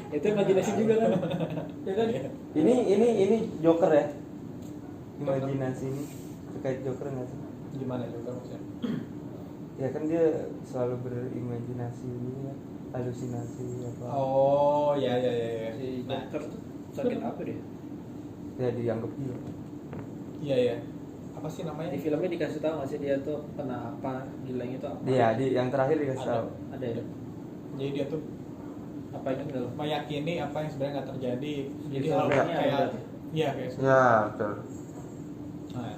Itu imajinasi juga kan? Ya kan? Ini Joker ya. Imajinasi ini terkait Joker nggak sih? Gimana juga maksudnya? Ya kan dia selalu berimajinasi ya, halusinasi apa. Oh ya. Si Nah, dokter tuh sakit apa dia? Ya dianggap gila. iya. Apa sih namanya? Di filmnya dikasih tahu nggak sih dia tuh kena apa, gilanya itu apa? Dia di yang terakhir dikasih Ada. tahu. Ada ya? Jadi dia tuh Apa itu enggak? meyakini apa yang sebenarnya nggak terjadi. Jadi Schizophrenia hal kayak berarti? iya kayak gitu. Ya betul. Nah,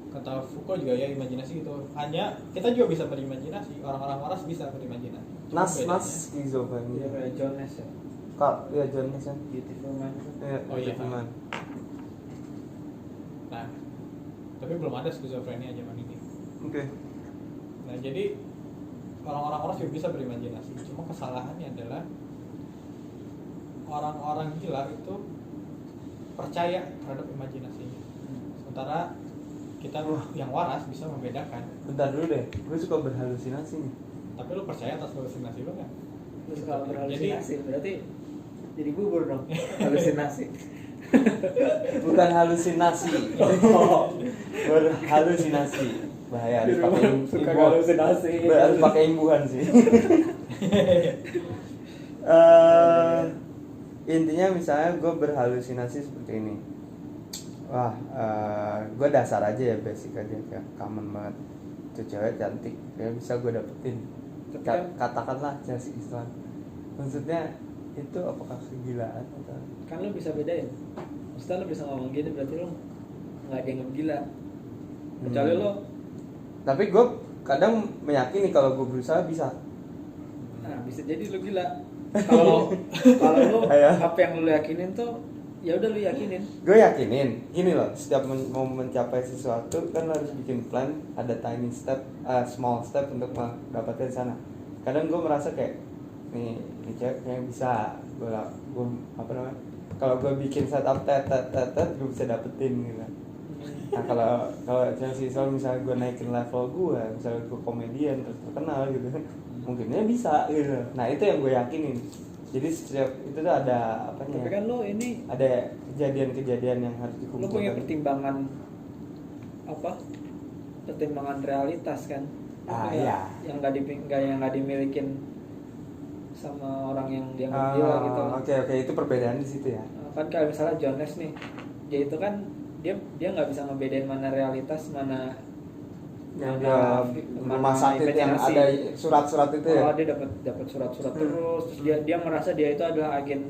kata Foucault juga ya imajinasi gitu. Hanya kita juga bisa berimajinasi. Orang-orang waras bisa berimajinasi. Cuma Nas bedanya- skizofrenia. Dia kayak Jones ya. Kak, ya Jones kan. Beautiful Man. Ya, Oh, iya. cuman. Nah, tapi belum ada skizofrenia zaman ini. Oke. Nah, jadi orang-orang waras juga bisa berimajinasi. Cuma kesalahannya adalah orang-orang gila itu percaya terhadap imajinasinya. Sementara kita yang waras bisa membedakan. Bentar dulu deh, gue suka berhalusinasi nih. Tapi lu percaya atas halusinasi lu nggak? Terus kalau berhalusinasi berarti jadi bubur dong. Halusinasi. Bukan halusinasi. Berhalusinasi. Bahaya harus pakai Suka imbuhan. halusinasi. Harus pakai imbuhan sih. Intinya misalnya gue berhalusinasi seperti ini. Wah, gue dasar aja ya, basic aja, kayak common banget. Itu cewek cantik, ya bisa gue dapetin. Tapi kan- Katakanlah Chelsea Islam. Maksudnya itu apakah kegilaan atau Kan lu bisa bedain. Maksudnya lu bisa ngomong gini berarti lu nggak dianggap gila. Kecuali lu tapi gue kadang meyakini kalau gue berusaha bisa. nah bisa jadi lu gila. Kalau kalau lu Ayo. apa yang lu yakinin tuh ya udah lu yakinin. Gue yakinin gini loh, setiap mau mencapai sesuatu kan lo harus bikin plan, ada tiny step, small step untuk mendapatkan sana. Kadang gue merasa kayak nih cewek kayaknya bisa gue apa namanya, kalau gue bikin setup tet gue bisa dapetin gitu. Nah kalau Chelsea soal misalnya gue naikin level gue, misalnya gue komedian terus terkenal gitu, mungkinnya bisa gitu. Nah itu yang gue yakinin. Jadi setiap itu tuh ada apanya? Tapi kan lu ini Ada kejadian-kejadian yang harus lu punya dikumpulkan. pertimbangan apa? Pertimbangan realitas kan? Ah, Nggak- iya. Yang nggak dimilikin sama orang yang dianggap gila gitu. Oke, itu perbedaan di situ ya. Kan kalau misalnya Jones nih, dia itu kan dia nggak bisa ngebedain mana realitas mana Yang dia rumah sakit yang imajinasi. ada surat-surat itu ya. Oh, dia dapat surat-surat terus dia merasa dia itu adalah agen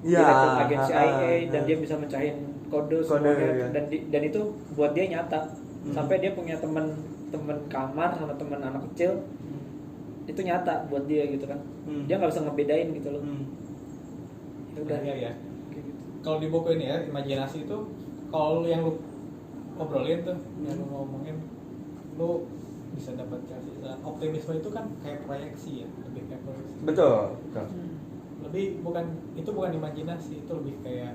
Iya, direktur agen CIA dan ah. dia bisa mecahin kode Kode, semuanya iya. dan itu buat dia nyata. Sampai dia punya teman kamar sama teman anak kecil itu nyata buat dia gitu kan. Dia nggak bisa ngebedain gitu loh. Ya udah Iya, iya. kayak gitu. Kalau di buku ini ya, imajinasi itu kalau lu yang lu obrolin tuh, yang lu ngomongin, lu bisa dapat kasih. Optimisme itu kan kayak proyeksi ya, lebih kayak proyeksi. Betul. Lebih itu bukan imajinasi, itu lebih kayak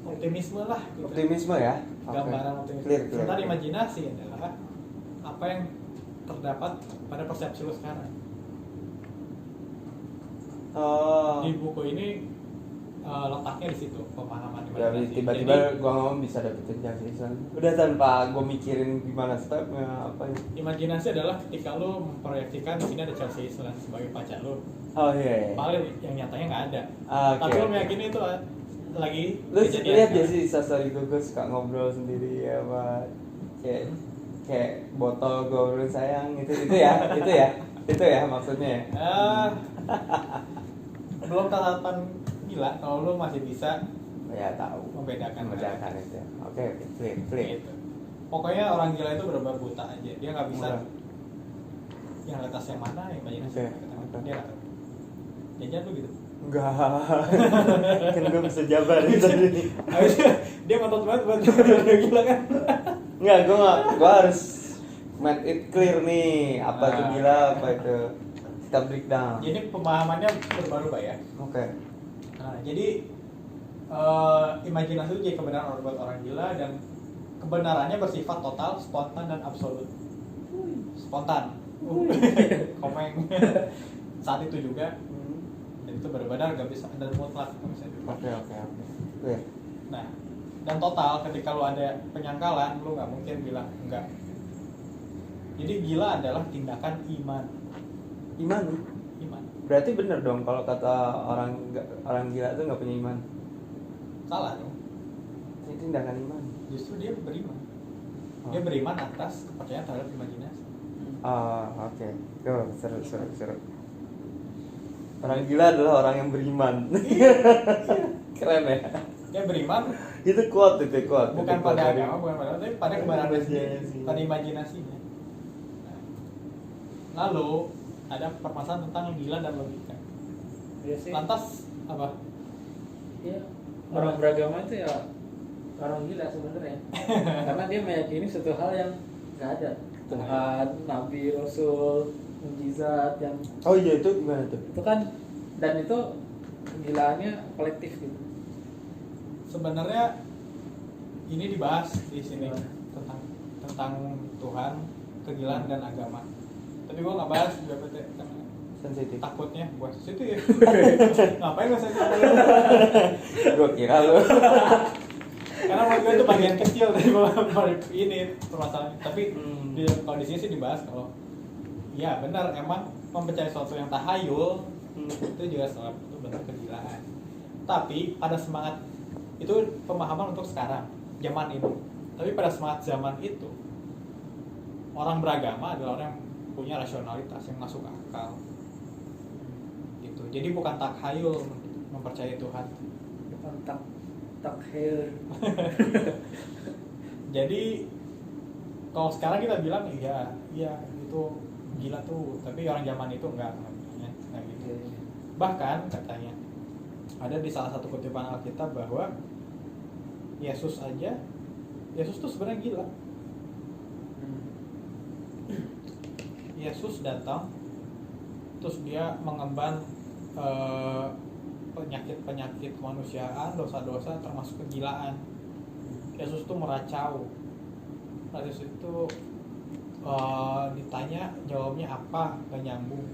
optimisme lah gitu. Optimisme ya. Oke. Gambaran optimisme. Clear. Sementara imajinasi adalah apa yang terdapat pada persepsi lu sekarang. Oh. Di buku ini letaknya di situ pemahaman Ya, imajinasi. tiba-tiba Jadi, gua ngomong bisa dapetin Jason. Udah tanpa gua mikirin gimana stepnya apa ya. imajinasi adalah ketika lu memproyeksikan di sini ada Chelsea Islan sebagai pacar lu. Oh iya. Paling yang nyatanya nggak ada. Oke, Tapi lu oke. meyakini itu lagi Lu kejadian. lihat gak sih story gue suka ngobrol sendiri ya Pak, kayak botol gue ngobrol sayang itu ya maksudnya ya. Belum tatapan gila kalau lu masih bisa Ya tahu membedakan itu. Oke, clear. gitu. Pokoknya orang gila itu benar-benar buta aja. Dia nggak bisa Mudah. yang atas yang mana yang imajinasi. Oke. Dia nggak tahu. Jajan lu gitu. Enggak, kan gue bisa jabarin tadi. Dia ngotot banget buat orang gila kan. Enggak, gue harus make it clear nih apa itu gila, apa itu kita breakdown. Jadi pemahamannya berubah-ubah ya. Oke. Nah, jadi imajinasi itu jadi kebenaran buat orang gila dan kebenarannya bersifat total, spontan dan absolut. Spontan. Komeng. Saat itu juga dan itu benar-benar gak bisa dan mutlak gak bisa juga. Oke. Clear. Nah, dan total ketika lu ada penyangkalan, lu nggak mungkin bilang enggak. Jadi gila adalah tindakan iman. Iman. Berarti bener dong kalau kata orang gila itu nggak punya iman. Salah dong. Ini tindakan iman. Justru dia beriman. Oh. Dia beriman atas kepercayaan terhadap imajinasi. Oke. Seru. Orang gila adalah orang yang beriman. Keren ya. Dia beriman Itu quote. bukan Itu pada quote dari- agama, bukan pada tapi pada kebenaran sendiri, Imajinasi. pada imajinasinya. Nah, lalu ada permasalahan tentang gila dan logika. Iya sih. Lantas apa? Iya. Orang beragama itu ya orang gila sebenarnya. Karena dia meyakini suatu hal yang nggak ada. Tuhan, Nabi, Rasul, mukjizat yang Oh iya, itu gimana tuh? itu kan dan itu kegilaannya kolektif gitu. Sebenarnya ini dibahas di sini Gimana? tentang Tuhan, kegilaan dan agama. Tapi gua nggak bahas BPT karena Sensitif. takutnya buat situ ya. Ngapain gak sensitif? Gue kira lu. Karena menurut gue itu bagian kecil dari ini permasalahan. Tapi kalau di sini sih dibahas kalau ya benar emang mencari sesuatu yang tahayul itu juga salah satu bentuk kegilaan. Tapi pada semangat itu pemahaman untuk sekarang zaman ini. Tapi pada semangat zaman itu orang beragama adalah orang yang punya rasionalitas yang masuk akal. Gitu. gitu. Jadi bukan takhayul mempercayai Tuhan. Bukan takhayul. Jadi kalau sekarang kita bilang iya itu gila tuh, tapi orang zaman itu enggak gitu. Bahkan katanya ada di salah satu kutipan Alkitab bahwa Yesus tuh sebenarnya gila. Yesus datang terus dia mengemban penyakit kemanusiaan, dosa-dosa termasuk kegilaan. Yesus tuh meracau. Yesus itu ditanya jawabnya apa, gak nyambung.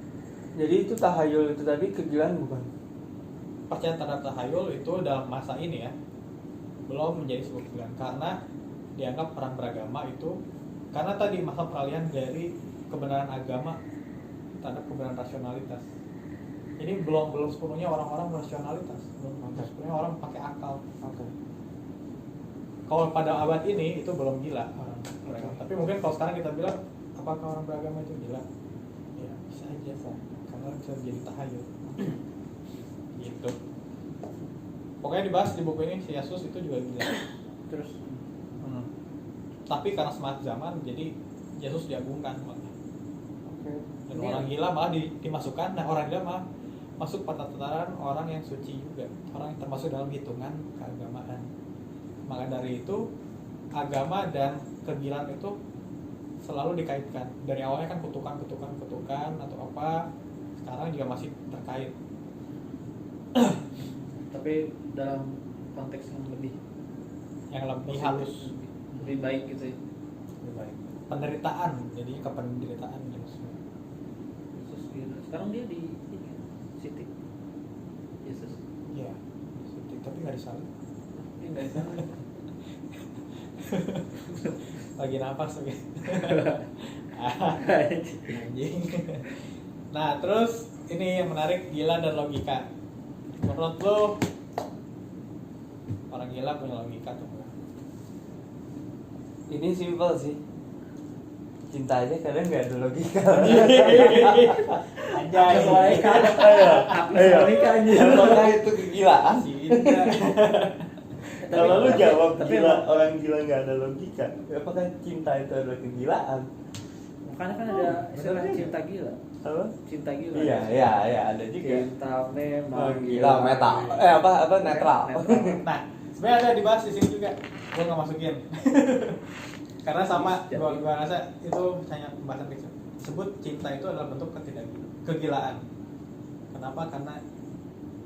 Jadi itu tahayul itu tadi kegilaan bukan? Percaya terhadap tahayul itu dalam masa ini ya belum menjadi sebuah kegilaan, karena dianggap perang beragama itu karena tadi masa peralihan dari kebenaran agama terhadap kebenaran rasionalitas. Ini belum sepenuhnya orang-orang rasionalitas, belum sepenuhnya orang pakai akal. Kalau pada abad ini itu belum gila orang beragama. Tapi mungkin kalau sekarang kita bilang apakah orang beragama itu gila? Ya bisa aja, karena bisa jadi tahayul. Gitu. Pokoknya dibahas di buku ini si Yesus itu juga gila. Terus Tapi karena smart zaman jadi Yesus diagungkan makanya. Dan Ini orang gila malah dimasukkan. Nah orang gila malah masuk pada tataran orang yang suci juga, orang yang termasuk dalam hitungan keagamaan. Maka dari itu agama dan kegilaan itu selalu dikaitkan. Dari awalnya kan kutukan atau apa, sekarang juga masih terkait. tapi dalam konteks yang lebih Lebih halus, lebih baik gitu ya. lebih baik. Penderitaan, jadinya ke penderitaan Yesus. Yesus gila. Sekarang dia di City. Yesus. Iya, tapi nggak disalib. Ini nggak salah. Lagi nafas lagi. Anjing. Nah, terus ini yang menarik, gila dan logika. Menurut lo orang gila punya logika tuh enggak? Ini simpel sih. Cinta aja kadang nggak ada logika. Anjay. Logika aja. Apakah itu kegilaan? Cinta. Kalau lu jawab tapi gila, orang gila nggak ada logika. Apakah cinta itu adalah kegilaan? Makanya kan ada istilah cinta gila. Apa? Cinta gila. Iya, ada juga. Cinta memang Gila, metal. Apa netral. Nah, sebenarnya ada dibahas di sini juga. Gue nggak masukin. Karena sama, gue rasa itu hanya pembahasan kecil. Sebut cinta itu adalah bentuk kegilaan. Kenapa? Karena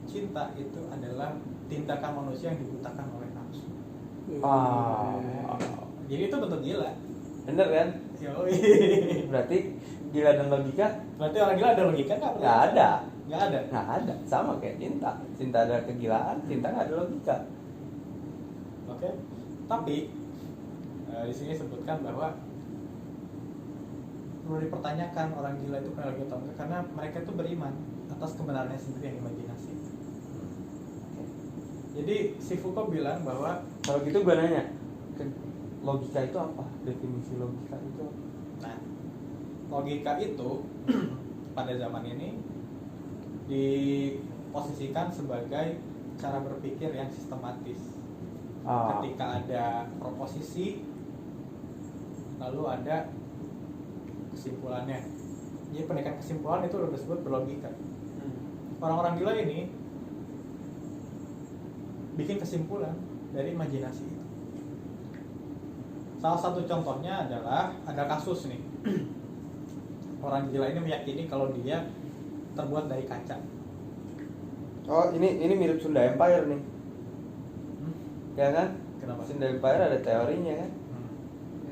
cinta itu adalah tindakan manusia yang dibutakan oleh nafsu. Jadi itu bentuk gila. Bener kan? Yoi. Berarti gila dan logika? Berarti orang gila ada logika nggak? Nggak ada. Nggak ada. Sama kayak cinta. Cinta ada kegilaan, cinta nggak ada logika. Oke. Tapi di sini sebutkan bahwa perlu dipertanyakan orang gila itu punya logika atau enggak, karena mereka itu beriman atas kebenarannya sendiri yang imajinasi. Jadi si Foucault bilang bahwa Kalau gitu gue nanya, logika itu apa? Definisi logika itu apa? nah, logika itu pada zaman ini diposisikan sebagai cara berpikir yang sistematis. Ketika ada proposisi, lalu ada kesimpulannya. Jadi pendidikan kesimpulan itu udah disebut berlogika. Orang-orang gila ini bikin kesimpulan dari imajinasi itu. Salah satu contohnya adalah ada kasus nih. Orang gila ini meyakini kalau dia terbuat dari kaca. Oh, ini mirip Sunda Empire nih. Ya kan? Kenapa? Sunda Empire ada teorinya kan?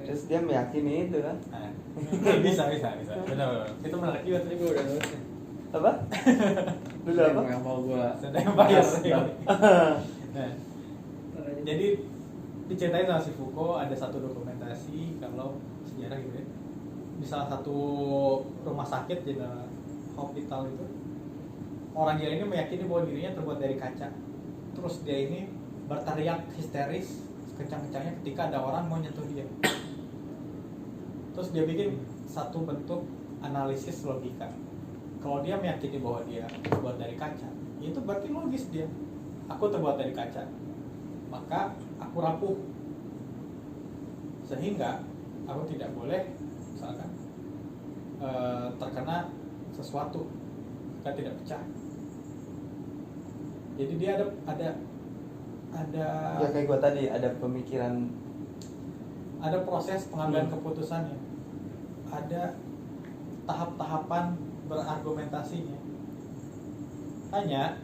Terus dia meyakini itu kan? Nah, bisa. Benar. Itu menarik juga tadi gue udah nulis. Apa? Dulu apa? Yang mau gua Sedang bayar. Nah, jadi diceritain sama si Foucault ada satu dokumentasi kalau sejarah gitu ya, di salah satu rumah sakit di hospital itu orang gila ini meyakini bahwa dirinya terbuat dari kaca. Terus dia ini berteriak histeris kencang-kencangnya ketika ada orang mau nyentuh dia. Terus dia bikin satu bentuk analisis logika. kalau dia meyakini bahwa dia terbuat dari kaca, itu berarti logis dia. Aku terbuat dari kaca, maka aku rapuh. Sehingga aku tidak boleh misalkan terkena sesuatu, agar tidak pecah. Jadi dia ada Ya kayak gua tadi ada pemikiran, ada proses pengambilan keputusannya, ada tahap-tahapan berargumentasinya. Hanya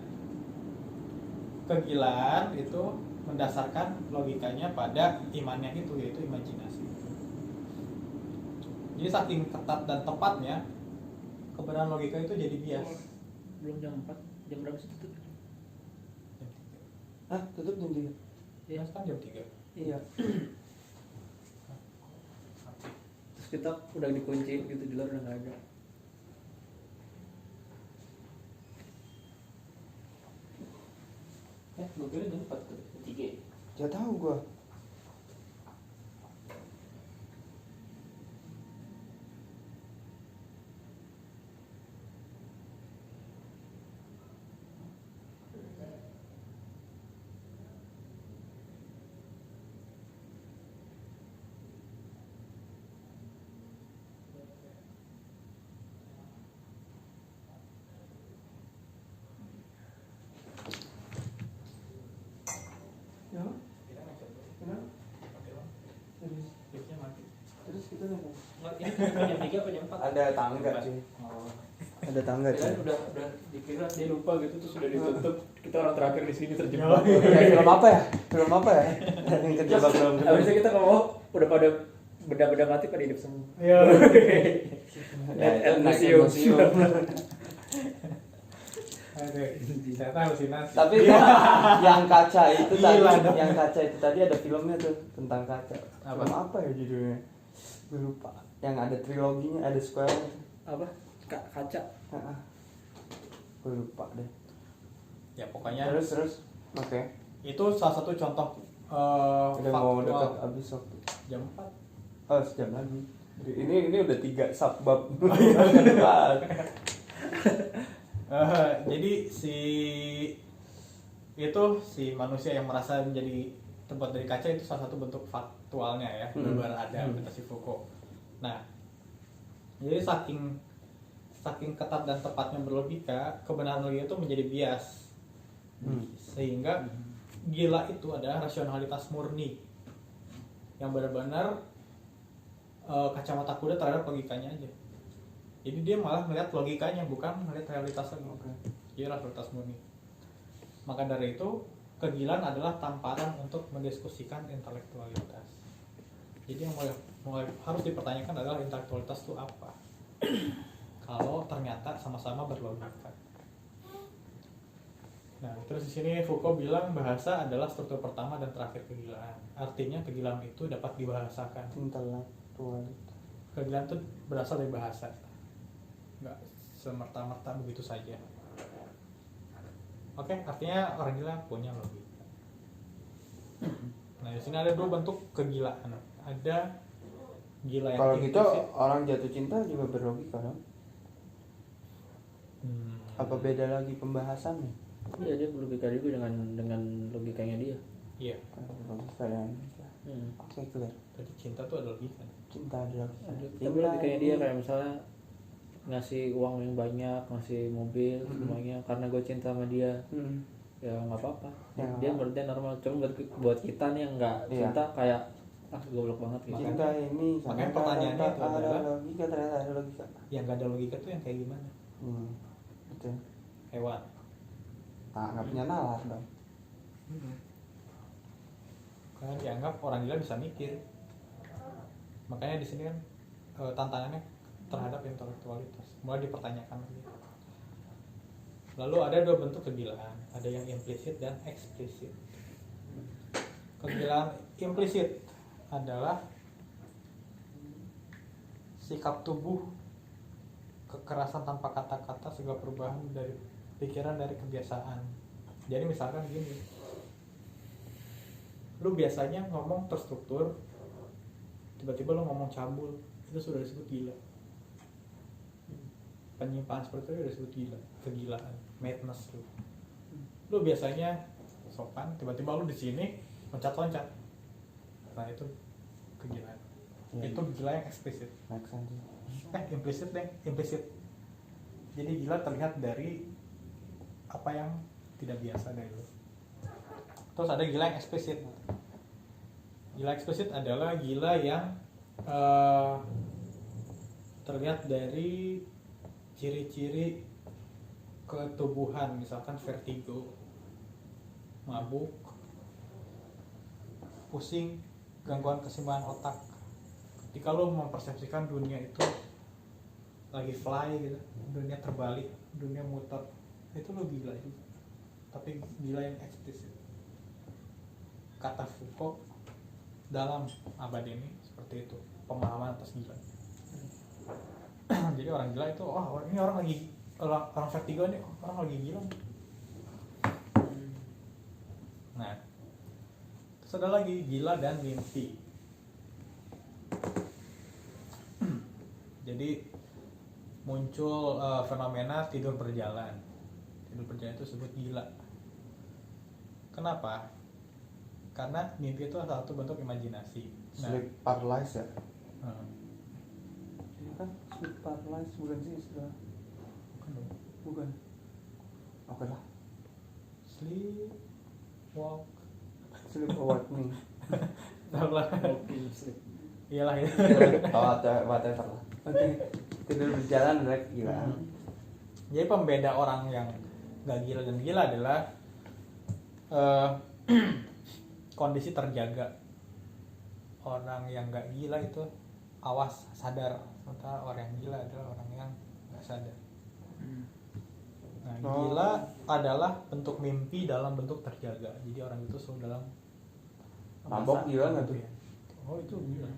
kegilaan itu mendasarkan logikanya pada imannya itu, yaitu imajinasi. Jadi saking ketat dan tepatnya kebenaran logika itu jadi bias. Belum jam 4, jam berapa sih tutup? tutup jam 3. Iya, kan jam 3. Iya. Terus kita udah dikunci gitu, di luar udah nggak ada. Gue kira jam 4 tuh, 3. Ya tahu gua. Ya. Kenapa? Terus kita nih. Jam 3 apa jam 4? Ada tangga sih. Oh. Ada tangga Kirain sih. udah dikira dia lupa gitu, terus udah ditutup. Kita orang terakhir di sini terjebak. Ya, film apa ya? Film apa ya? Yang terjebak dalam film. Habis itu kita ngomong udah pada benda-benda mati pada hidup semua. Iya. At naik museum. Aduh, ternyata halusinasi. Tapi yang kaca itu tadi, Gila dong. yang kaca itu tadi ada filmnya tuh tentang kaca. Apa? Film apa ya judulnya? Gue lupa. Yang ada triloginya, ada sequel. Apa? Kaca. Gue lupa deh. Ya pokoknya Terus. Oke. itu salah satu contoh Udah mau dekat faktual. habis waktu. Jam 4. Oh, sejam lagi. Ini udah 3 subbab. Jadi si manusia yang merasa menjadi terbuat dari kaca itu salah satu bentuk faktualnya ya, berada kata si Foucault. Nah, jadi saking ketat dan tepatnya berlogika, kebenaran logika itu menjadi bias. Sehingga gila itu adalah rasionalitas murni yang benar-benar kacamata kuda terhadap logikanya aja. Jadi dia malah melihat logikanya, bukan melihat realitas lagi. Dia realitas murni. Maka dari itu kegilaan adalah tamparan untuk mendiskusikan intelektualitas. Jadi yang mulai harus dipertanyakan adalah intelektualitas itu apa? Kalau ternyata sama-sama berlogika. Nah, terus di sini Foucault bilang bahasa adalah struktur pertama dan terakhir kegilaan. Artinya kegilaan itu dapat dibahasakan. Intelektualitas. Kegilaan itu berasal dari bahasa. Nggak semerta-merta begitu saja. Oke, artinya orang gila punya logika. Nah, di sini ada dua bentuk kegilaan. Ada gila yang Kalau gitu implisit. orang jatuh cinta juga berlogika dong. Apa beda lagi pembahasannya? Iya, dia berlogika juga dengan logikanya dia. Iya, Logika yang oke clear. berarti cinta tuh ada logika. Cinta adalah Tapi logikanya dia kayak misalnya ngasih uang yang banyak, ngasih mobil semuanya karena gue cinta sama dia. Ya nggak apa-apa. Ya, Dia menurut dia normal. Cuma buat kita nih yang nggak Iya. cinta kayak goblok banget gitu. Cinta ini Makanya sangat pertanyaannya ada itu adalah, logika, ternyata ada logika. Yang nggak ada logika tuh yang kayak gimana? Betul. Hewan. Nah, nggak punya nalar dong. Karena dianggap orang gila bisa mikir. Makanya di sini kan tantangannya terhadap intelektualitas mulai dipertanyakan lagi. Lalu ada dua bentuk kegilaan, ada yang implisit dan eksplisit. Kegilaan implisit adalah sikap tubuh, kekerasan tanpa kata-kata, segala perubahan dari pikiran, dari kebiasaan. Jadi misalkan gini, lu biasanya ngomong terstruktur, tiba-tiba lu ngomong cabul, itu sudah disebut gila. penyimpangan seperti itu udah disebut gila, kegilaan, madness tuh. Lu biasanya sopan, tiba-tiba lu di sini loncat-loncat, nah itu kegilaan. Itu gila yang eksplisit. Implisit deh, implisit. Jadi gila terlihat dari apa yang tidak biasa dari lu. Terus ada gila yang eksplisit. Gila eksplisit adalah gila yang terlihat dari ciri-ciri ketubuhan, misalkan vertigo, mabuk, pusing, gangguan keseimbangan otak. Ketika lo mempersepsikan dunia itu lagi fly gitu, dunia terbalik, dunia muter, itu lo gila juga. Tapi gila yang eksplisit. Kata Foucault dalam abad ini seperti itu, pemahaman atas gila. Jadi orang gila itu, ini orang lagi orang vertigo nih, orang lagi gila. Nah, terus ada lagi gila dan mimpi. Jadi muncul fenomena tidur berjalan. Tidur berjalan itu disebut gila. Kenapa? Karena mimpi itu salah satu bentuk imajinasi. Sleep paralysis ya? Ini kan sleep paralysis bukan sih istilah? Bukan. Oke lah. Sleep walk. Sleep awakening. Tahu lah. Sleep. Iyalah ya. Whatever lah. Oke. Tidur berjalan adalah gila. Jadi pembeda orang yang gak gila dan gila adalah kondisi terjaga. Orang yang gak gila itu awas, sadar. Sementara orang yang gila adalah orang yang gak sadar. Nah, gila adalah bentuk mimpi dalam bentuk terjaga. Jadi orang itu selalu dalam Mabok gila nggak tuh? Oh itu gila.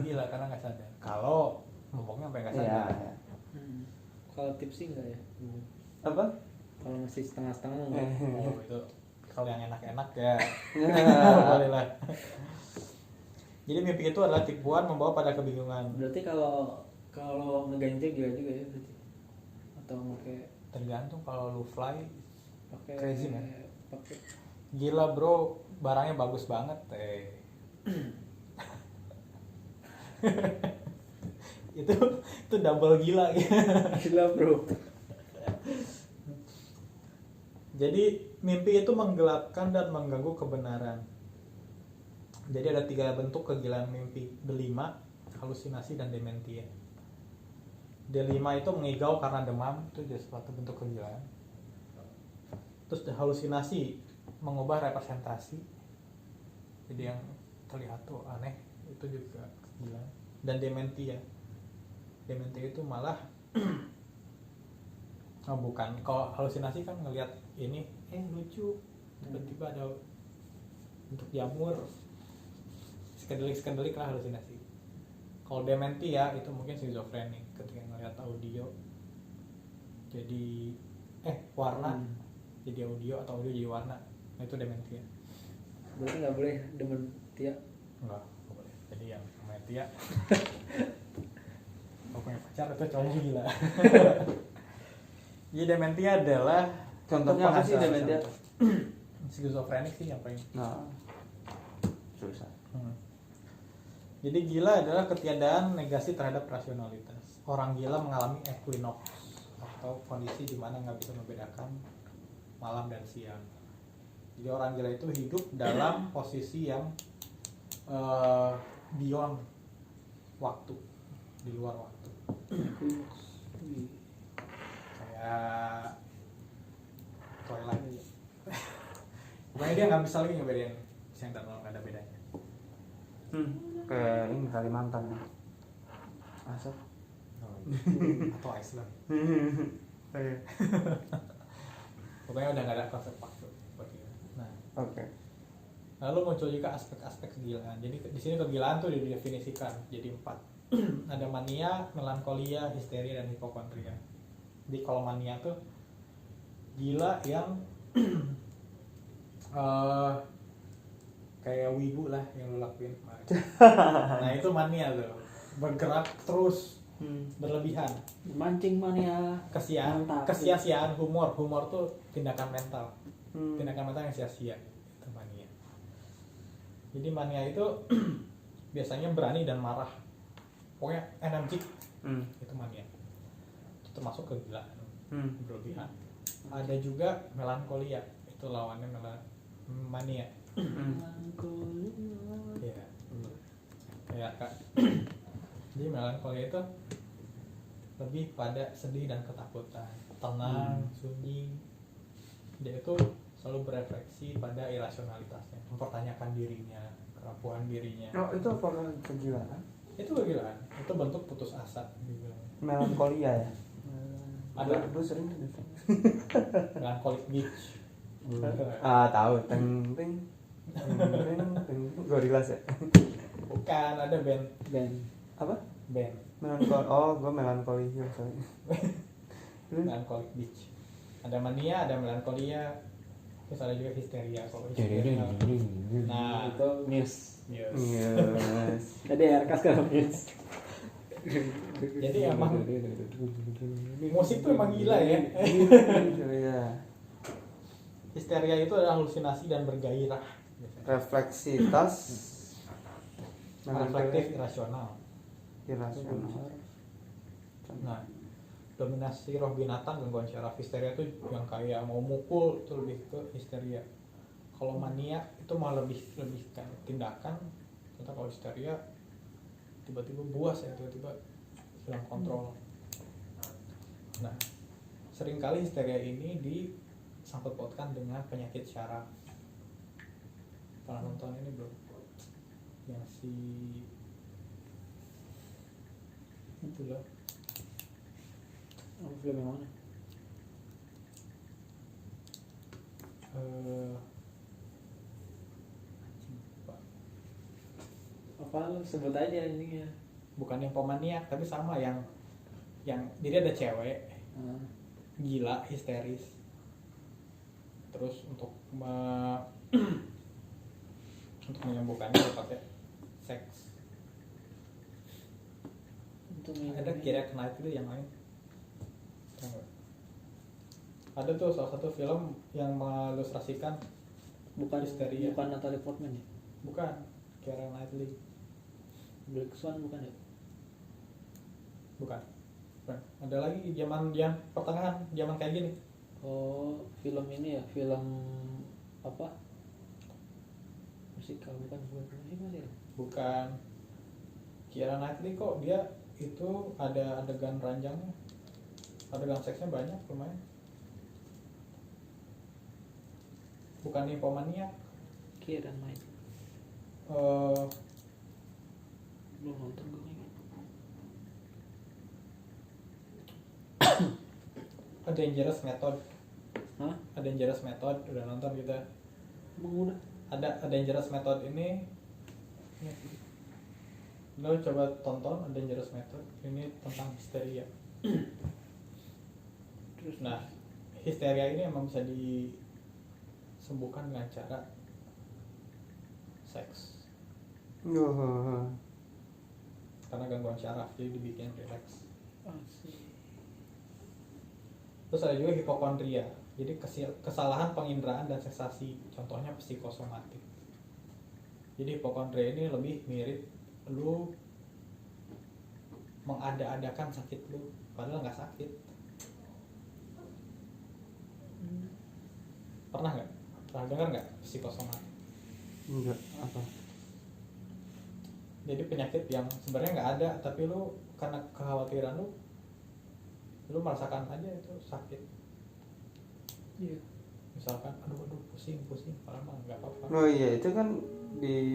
Gila karena nggak sadar. Kalau maboknya sampai nggak sadar. Iya. Kalau tipsy enggak ya? Apa? Kalau masih setengah-setengah Oh itu kalau yang enak-enak ya boleh lah. Jadi mimpi itu adalah tipuan membawa pada kebingungan. Berarti kalau ngeganja gila juga ya berarti? Atau pakai Tergantung, kalau lu fly crazy man. Pakai Gila bro, barangnya bagus banget itu double gila gitu. gila bro. Jadi mimpi itu menggelapkan dan mengganggu kebenaran. Jadi ada 3 bentuk kegilaan mimpi: delima, halusinasi, dan dementia. Delima itu mengigau karena demam, itu jadi suatu bentuk kegilaan. Terus halusinasi mengubah representasi, jadi yang terlihat tuh aneh, itu juga kegilaan. Dan dementia itu malah bukan, kalau halusinasi kan ngelihat ini lucu, tiba-tiba ada bentuk jamur, skendelik lah halusinasi. Kalau dementia itu mungkin skizofrenik, ketika ngelihat audio jadi warna jadi audio atau audio jadi warna, nah itu dementia. Berarti nggak boleh dementia? Enggak boleh. Jadi yang dementia kalau punya pacar itu cowoknya gila. Jadi dementia adalah Contohnya apa sih dementia? Skizofrenik sih yang paling. Nah, susah. Jadi gila adalah ketiadaan negasi terhadap rasionalitas. Orang gila mengalami equinox atau kondisi di mana nggak bisa membedakan malam dan siang. Jadi orang gila itu hidup dalam posisi yang beyond waktu, di luar waktu. Kayak Twilight. Pokoknya dia nggak bisa lagi ngebedain siang dan malam, nggak ada bedanya. Kayak ini Kalimantan. Asap. Atau Iceland. Pokoknya udah nggak ada konsep waktu. Nah, Oke. lalu muncul juga aspek-aspek kegilaan. Jadi di sini kegilaan tuh didefinisikan jadi 4. Ada mania, melankolia, histeria, dan hipokondria. Jadi kalau mania tuh gila yang kayak wibu lah yang lu lakuin kemarin. Nah itu mania tuh, bergerak terus berlebihan, Mancing mania. Mantap. kesia-siaan humor tuh tindakan mental yang sia-sia, itu mania. Jadi mania itu biasanya berani dan marah, pokoknya energik, itu mania. Itu termasuk kegilaan berlebihan. Ada juga melankolia, itu lawannya mania. Ya, kayak Kak. Jadi melankolia itu lebih pada sedih dan ketakutan, tenang, sunyi. Dia itu selalu berefleksi pada irasionalitasnya, mempertanyakan dirinya, kerapuhan dirinya. Oh, itu apakah kegilaan? Itu kegilaan, itu bentuk putus asa dibilang. Melankolia ya. Ada Gue sering tuh. melancholic beach. Tahu teng teng Gorillaz ya. Bukan, ada band Apa? band Gue melankoli sorry. melancholic beach. Ada mania, ada melankolia, terus ada juga histeria. Kalau histeria, nah Itu Muse. yes. Yes. Tadi RK sekarang Muse. Jadi emang musik tuh emang gila ya. Iya. Histeria itu adalah halusinasi dan bergairah, Refleksitas reflektif, irasional. irasional. Nah, dominasi roh binatang, gangguan syaraf. Histeria itu yang kayak mau mukul, itu lebih ke histeria. Kalau mania itu malah lebih kan tindakan. Ternyata kalau histeria tiba-tiba buas ya, tiba-tiba hilang kontrol. Nah, seringkali histeria ini disangkut pautkan dengan penyakit syaraf. Pernah nonton ini belum? Yang si itu loh, Film yang mana? Apa lu sebut aja ini ya? bukan yang pemaniak tapi sama yang jadi ada cewek gila histeris, terus untuk untuk menyembuhkannya dia pakai seks. Ada Keira Knightley yang lain. Ada tuh salah satu film yang mengilustrasikan bukan histeria. bukan Natalie Portman ya? Bukan, Keira Knightley. Black Swan bukan ya? Bukan. Ada lagi zaman pertengahan, zaman kayak gini. Oh, film ini ya, film apa? Musikal bukan musik ya? Bukan. Keira Knightley kok dia itu ada adegan ranjangnya, adegan seksnya banyak lumayan. Bukan Nymphomania. Keira Knightley. Belum nonton gue kayaknya. A Dangerous Method. Hah? A Dangerous Method udah nonton kita. Emang udah? Ada A Dangerous Method ini. Lo coba tonton A Dangerous Method. Ini tentang histeria. Terus Nah, histeria ini emang bisa disembuhkan dengan cara seks. Karena gangguan syaraf, jadi dibikin relax. asik. Terus ada juga hipokondria. Jadi kesalahan penginderaan dan sensasi. Contohnya psikosomatik. Jadi hipokondria ini lebih mirip lu mengada-adakan sakit lu, padahal nggak sakit. Pernah nggak? Pernah dengar nggak psikosomatik? Enggak, apa? Jadi penyakit yang sebenarnya nggak ada, tapi lu karena kekhawatiran lu merasakan aja itu sakit. Iya. Misalkan, aduh pusing, padahal mah nggak apa-apa. Oh iya, itu kan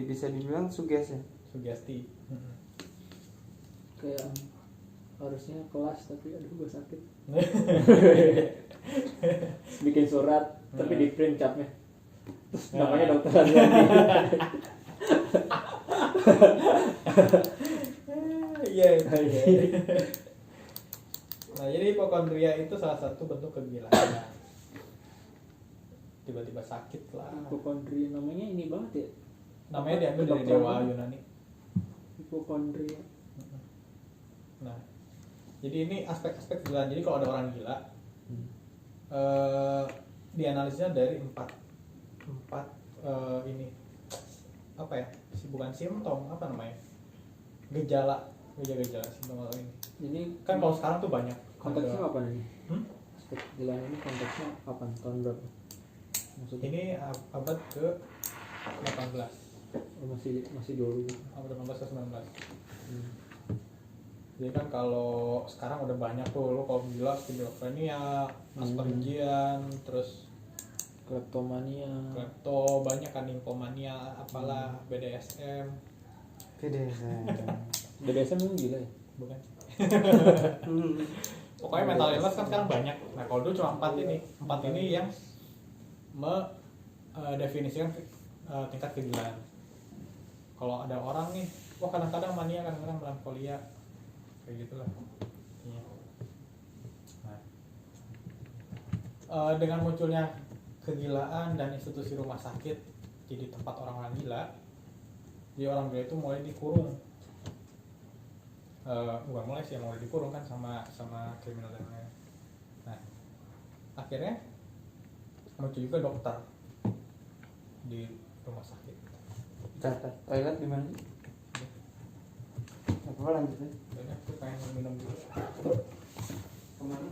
bisa dibilang sugesti. Sugesti. Kayak harusnya kelas tapi aduh gue sakit. Bikin surat tapi di print capnya. Terus namanya dokter Azwandi. Iya. Nah, jadi hipokondria itu salah satu bentuk kegilaan. Tiba-tiba sakit lah. Hipokondria namanya ini banget ya. Namanya diambil dari Dokter dewa apa? Yunani. Hipokondria. Nah, Jadi ini aspek-aspek kegilaan. Jadi kalau ada orang gila, dianalisnya dari empat ini apa ya? Bukan simptom, apa namanya? Gejala simptom atau ini. Ini Kan kalau sekarang tuh banyak. konteksnya Ada- apa nih? Aspek kegilaan ini konteksnya kapan? Tahun berapa? Maksudnya Ini abad ke 18, masih dulu. abad 18 ke 19. Jadi kan kalau sekarang udah banyak tuh, lo kalau gila skizofrenia, Aspergian, terus Kleptomania. klepto, banyak kan nymphomania, apalah BDSM, BDSM emang gila ya? bukan? Pokoknya mental illness kan sekarang banyak. Nah kalau dulu cuma empat ini yang mendefinisikan tingkat kegilaan. Kalau ada orang nih, wah kadang-kadang mania, kadang-kadang melankolia, kayak gitulah. Iya. Nah, dengan munculnya kegilaan dan institusi rumah sakit jadi tempat orang-orang gila, jadi orang gila itu mulai dikurung. Bukan mulai sih, mulai dikurung kan sama kriminal dan lain-lain. Nah, akhirnya muncul juga dokter di rumah sakit. Toilet di mana? Apa lanjut ya? Jadi aku pengen minum dulu. Kemana?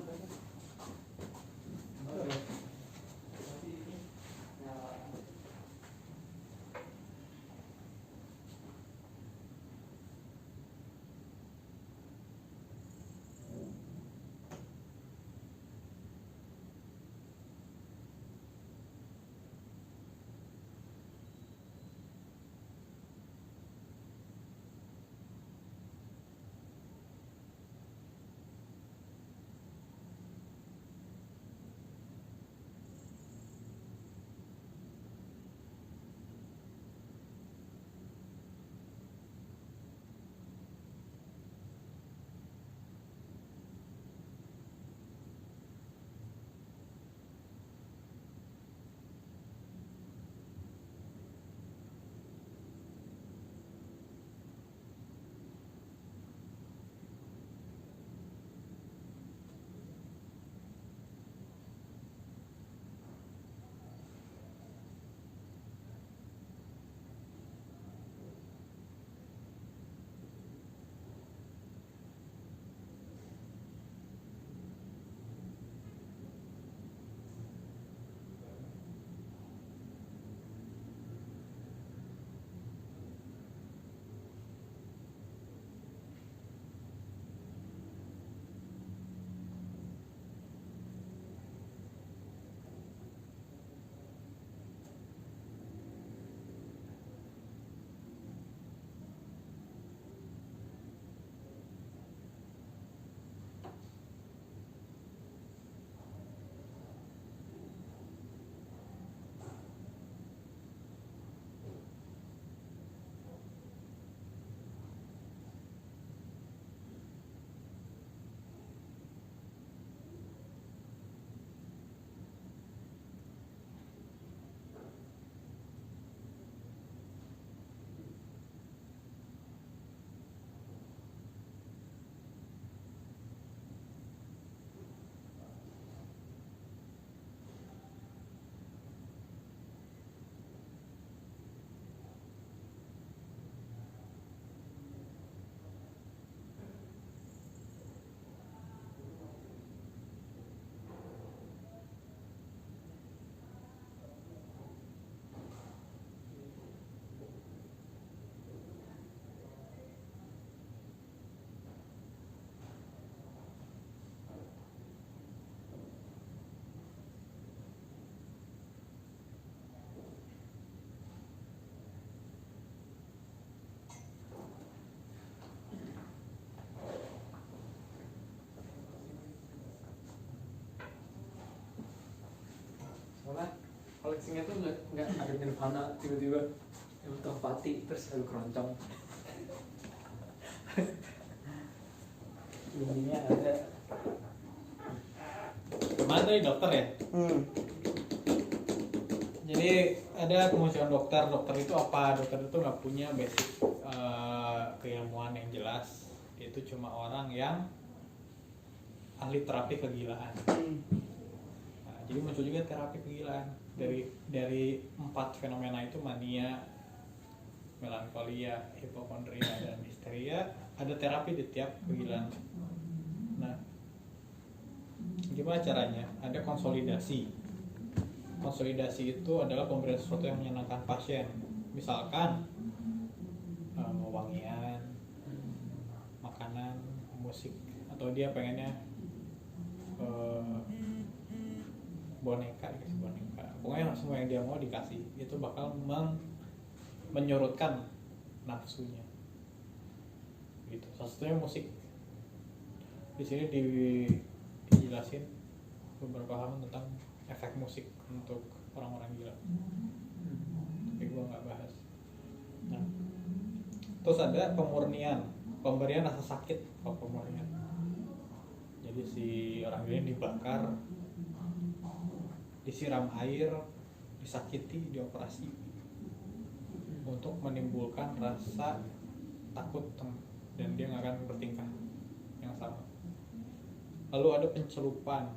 Soalnya koleksinya tuh nggak ada Nirvana tiba-tiba yang terpati terus ada keroncong. Intinya ada. Kemana tadi dokter ya? Jadi ada kemunculan dokter. Dokter itu apa? Dokter itu nggak punya basic keilmuan yang jelas. Itu cuma orang yang ahli terapi kegilaan. Nah, jadi muncul juga terapi kegilaan dari 4 fenomena itu, mania, melankolia, hipokondria, dan histeria. Ada terapi di tiap kegilaan. Nah, gimana caranya? Ada konsolidasi. Konsolidasi itu adalah pemberian sesuatu yang menyenangkan pasien. Misalkan wangian, makanan, musik, atau dia pengennya boneka, dikasih boneka. Pokoknya semua yang dia mau dikasih. Itu bakal menyurutkan nafsunya. Gitu. Salah satunya musik. Di sini dijelasin beberapa hal tentang efek musik untuk orang-orang gila. Tapi gua nggak bahas. Nah, terus ada pemurnian, pemberian rasa sakit. Kalau pemurnian, jadi si orang gila dibakar, disiram air, disakiti, dioperasi untuk menimbulkan rasa takut dan dia nggak akan bertingkah yang sama. Lalu ada pencelupan,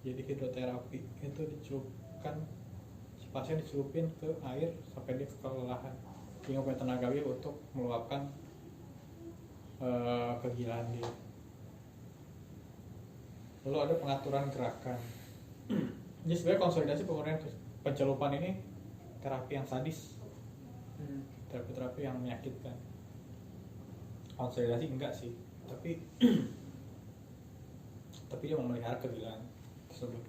jadi hidroterapi itu dicelupkan, si pasien dicelupin ke air sampai dia kelelahan, hingga punya tenaga untuk meluapkan kegilaan dia. Lalu ada pengaturan gerakan. Jadi sebenarnya konsolidasi pemurnian pencelupan ini terapi yang sadis, terapi-terapi yang menyakitkan. Konsolidasi enggak sih, tapi dia memelihara kegilaan tersebut.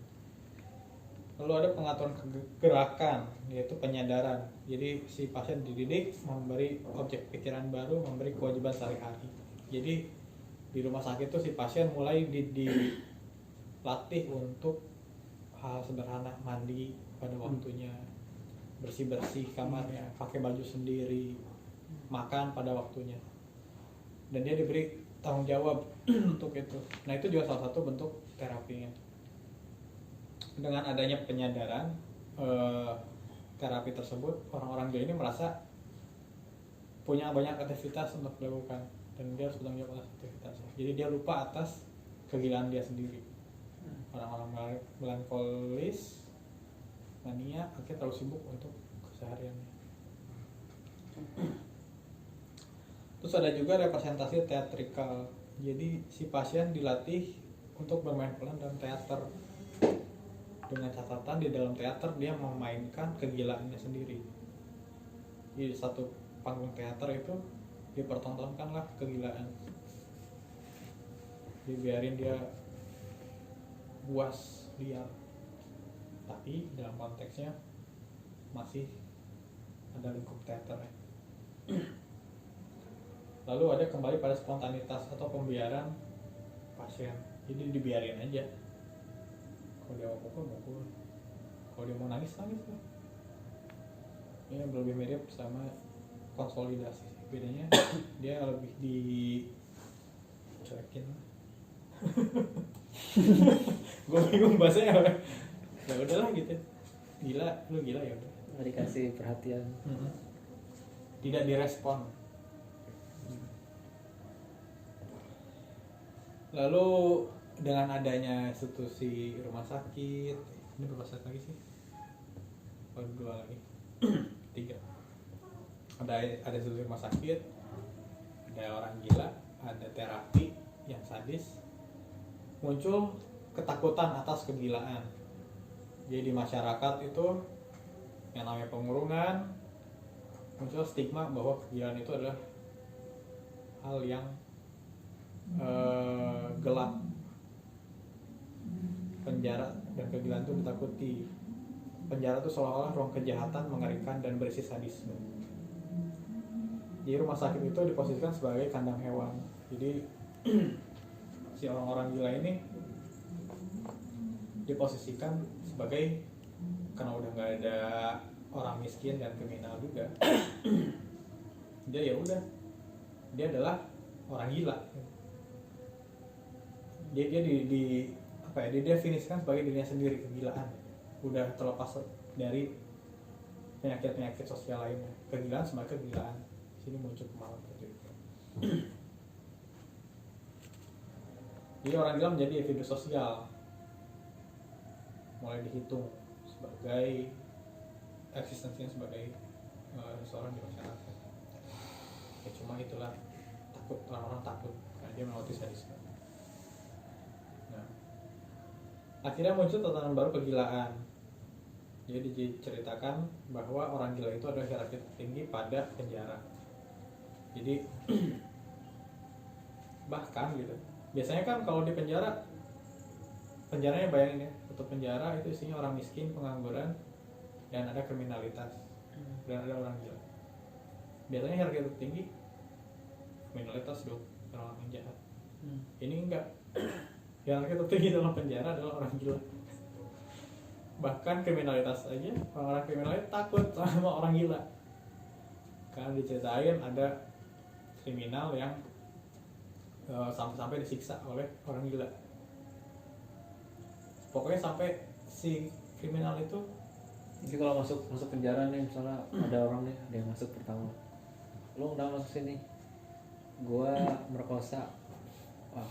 Lalu ada pengaturan gerakan, yaitu penyadaran. Jadi si pasien dididik memberi objek pikiran baru, memberi kewajiban sehari-hari. Jadi di rumah sakit itu si pasien mulai dilatih untuk hal sederhana, mandi pada waktunya, bersih-bersih kamarnya, pakai baju sendiri, makan pada waktunya. Dan dia diberi tanggung jawab untuk itu. Nah, itu juga salah satu bentuk terapinya. Dengan adanya penyadaran terapi tersebut, orang-orang dia ini merasa punya banyak aktivitas untuk dilakukan dan dia harus bertanggung jawab atas aktivitasnya. Jadi dia lupa atas kegilaan dia sendiri. Orang-orang melankolis, mania, akhirnya terlalu sibuk untuk kesehariannya. Terus ada juga representasi teatrikal. Jadi si pasien dilatih untuk bermain peran dalam teater. Dengan catatan di dalam teater dia memainkan kegilaannya sendiri. Di satu panggung teater itu dipertontonkanlah kegilaan. Dibiarin dia buas liar. Tapi dalam konteksnya masih ada lingkup teater. Lalu ada kembali pada spontanitas atau pembiaran pasien. Jadi dibiarin aja. Kalau dia mau pukul, kalau dia mau nangis lah. Ini lebih mirip sama konsolidasi. Bedanya dia lebih dicuekin. Gue bingung bahasanya apa. Ya udahlah gitu. Gila, lu gila ya udah. Nggak dikasih perhatian. Tidak direspon. Lalu dengan adanya institusi rumah sakit, ini berapa sakit lagi sih? Baru 2 lagi, 3. Ada institusi rumah sakit, ada orang gila, ada terapi yang sadis, muncul ketakutan atas kegilaan. Jadi di masyarakat itu yang namanya pengurungan, muncul stigma bahwa kegilaan itu adalah hal yang gelap. Penjara dan kegilaan itu ditakuti. Penjara itu seolah-olah ruang kejahatan, mengerikan dan berisi sadisme. Jadi rumah sakit itu diposisikan sebagai kandang hewan. Jadi si orang-orang gila ini diposisikan sebagai, karena udah nggak ada orang miskin dan kriminal juga, dia ya udah, dia adalah orang gila. Dia didefinisikan sebagai dirinya sendiri, kegilaan. Udah terlepas dari penyakit-penyakit sosial lainnya. Kegilaan sebagai kegilaan. Sini muncul kemarin seperti itu. Jadi orang gila menjadi individu sosial, mulai dihitung sebagai eksistensinya sebagai seseorang di masyarakat. Ya cuma itulah, takut, orang-orang takut karena dia melewati sadisme. Nah, akhirnya muncul tatanan baru kegilaan. Jadi diceritakan bahwa orang gila itu adalah hierarki tertinggi pada penjara. Jadi bahkan gitu, biasanya kan kalau di penjaranya bayangin ya, satu penjara itu isinya orang miskin, pengangguran, dan ada kriminalitas, dan ada orang gila. Biasanya hierarki tertinggi kriminalitas dong, orang yang jahat. Ini enggak, hierarki tertinggi dalam penjara adalah orang gila. Bahkan kriminalitas aja, orang-orang kriminalitas takut sama orang gila, karena diceritain ada kriminal yang sampai disiksa oleh orang gila. Pokoknya sampai si kriminal itu, jadi kalau masuk penjara nih, misalnya ada orang nih, ada yang masuk pertama, lu udah masuk sini, gua merkosa, wah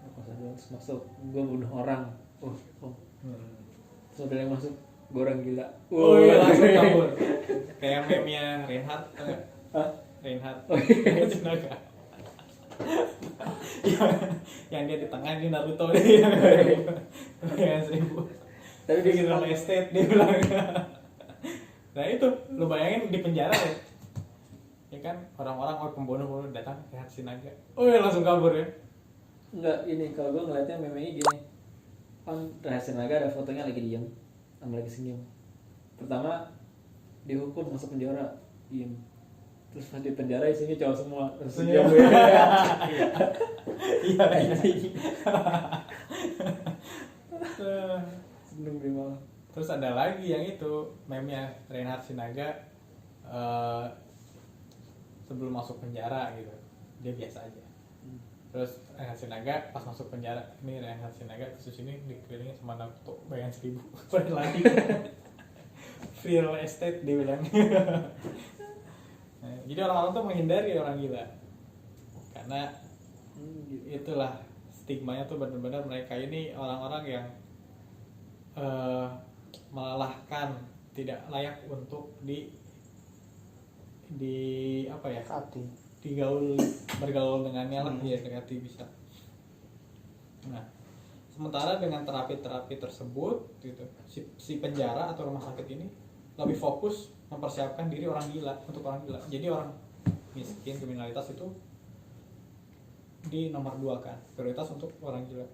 merkosa dulu, terus masuk, gua bunuh orang, terus ada yang masuk, gua orang gila, langsung kabur. Kayak meme-nya Reinhardt, Reinhardt, Naga. yang dia di tengah, di Naruto dia yang 1000. Tapi dia real estate dia bilang. Nah itu, lu bayangin di penjara ya kan, orang-orang pembunuh datang lihat si Naga, langsung kabur ya. Enggak, ini kalau gue ngeliatnya memangnya gini, kan Rahasia Naga ada fotonya lagi diem sama lagi senyum. Pertama dihukum masuk penjara, diem. Terus pas di penjara isinya cowok semua, terus senyum. Iya. Seneng dia malah. Terus ada lagi yang itu meme-nya Reinhard Sinaga, sebelum masuk penjara gitu, dia biasa aja. Terus Reinhard Sinaga pas masuk penjara, ini Reinhard Sinaga kasus ini dikelilingi sama Naruto bayangan 1000 pada lari. Real estate dia bilang. Nah, jadi orang-orang tuh menghindari orang gila karena itulah stigmanya tuh benar-benar mereka ini orang-orang yang melelahkan, tidak layak untuk apa ya, bergaul dengannya lah, ya dekati bisa. Nah, sementara dengan terapi-terapi tersebut gitu, si penjara atau rumah sakit ini lebih fokus mempersiapkan diri orang gila untuk orang gila. Jadi orang miskin, kriminalitas itu di nomor 2 kan, prioritas untuk orang gila.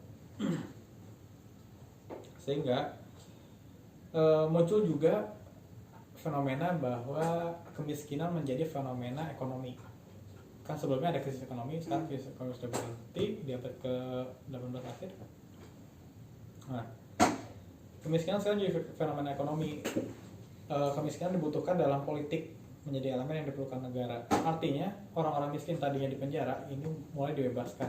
Sehingga muncul juga fenomena bahwa kemiskinan menjadi fenomena ekonomi. Kan sebelumnya ada krisis ekonomi, sekarang krisis ekonomi sudah berhenti di abad ke-18 akhir. Nah, kemiskinan sekarang jadi fenomena ekonomi. Kemiskinan dibutuhkan dalam politik, menjadi elemen yang diperlukan negara. Artinya orang-orang miskin tadinya di penjara ini mulai dibebaskan.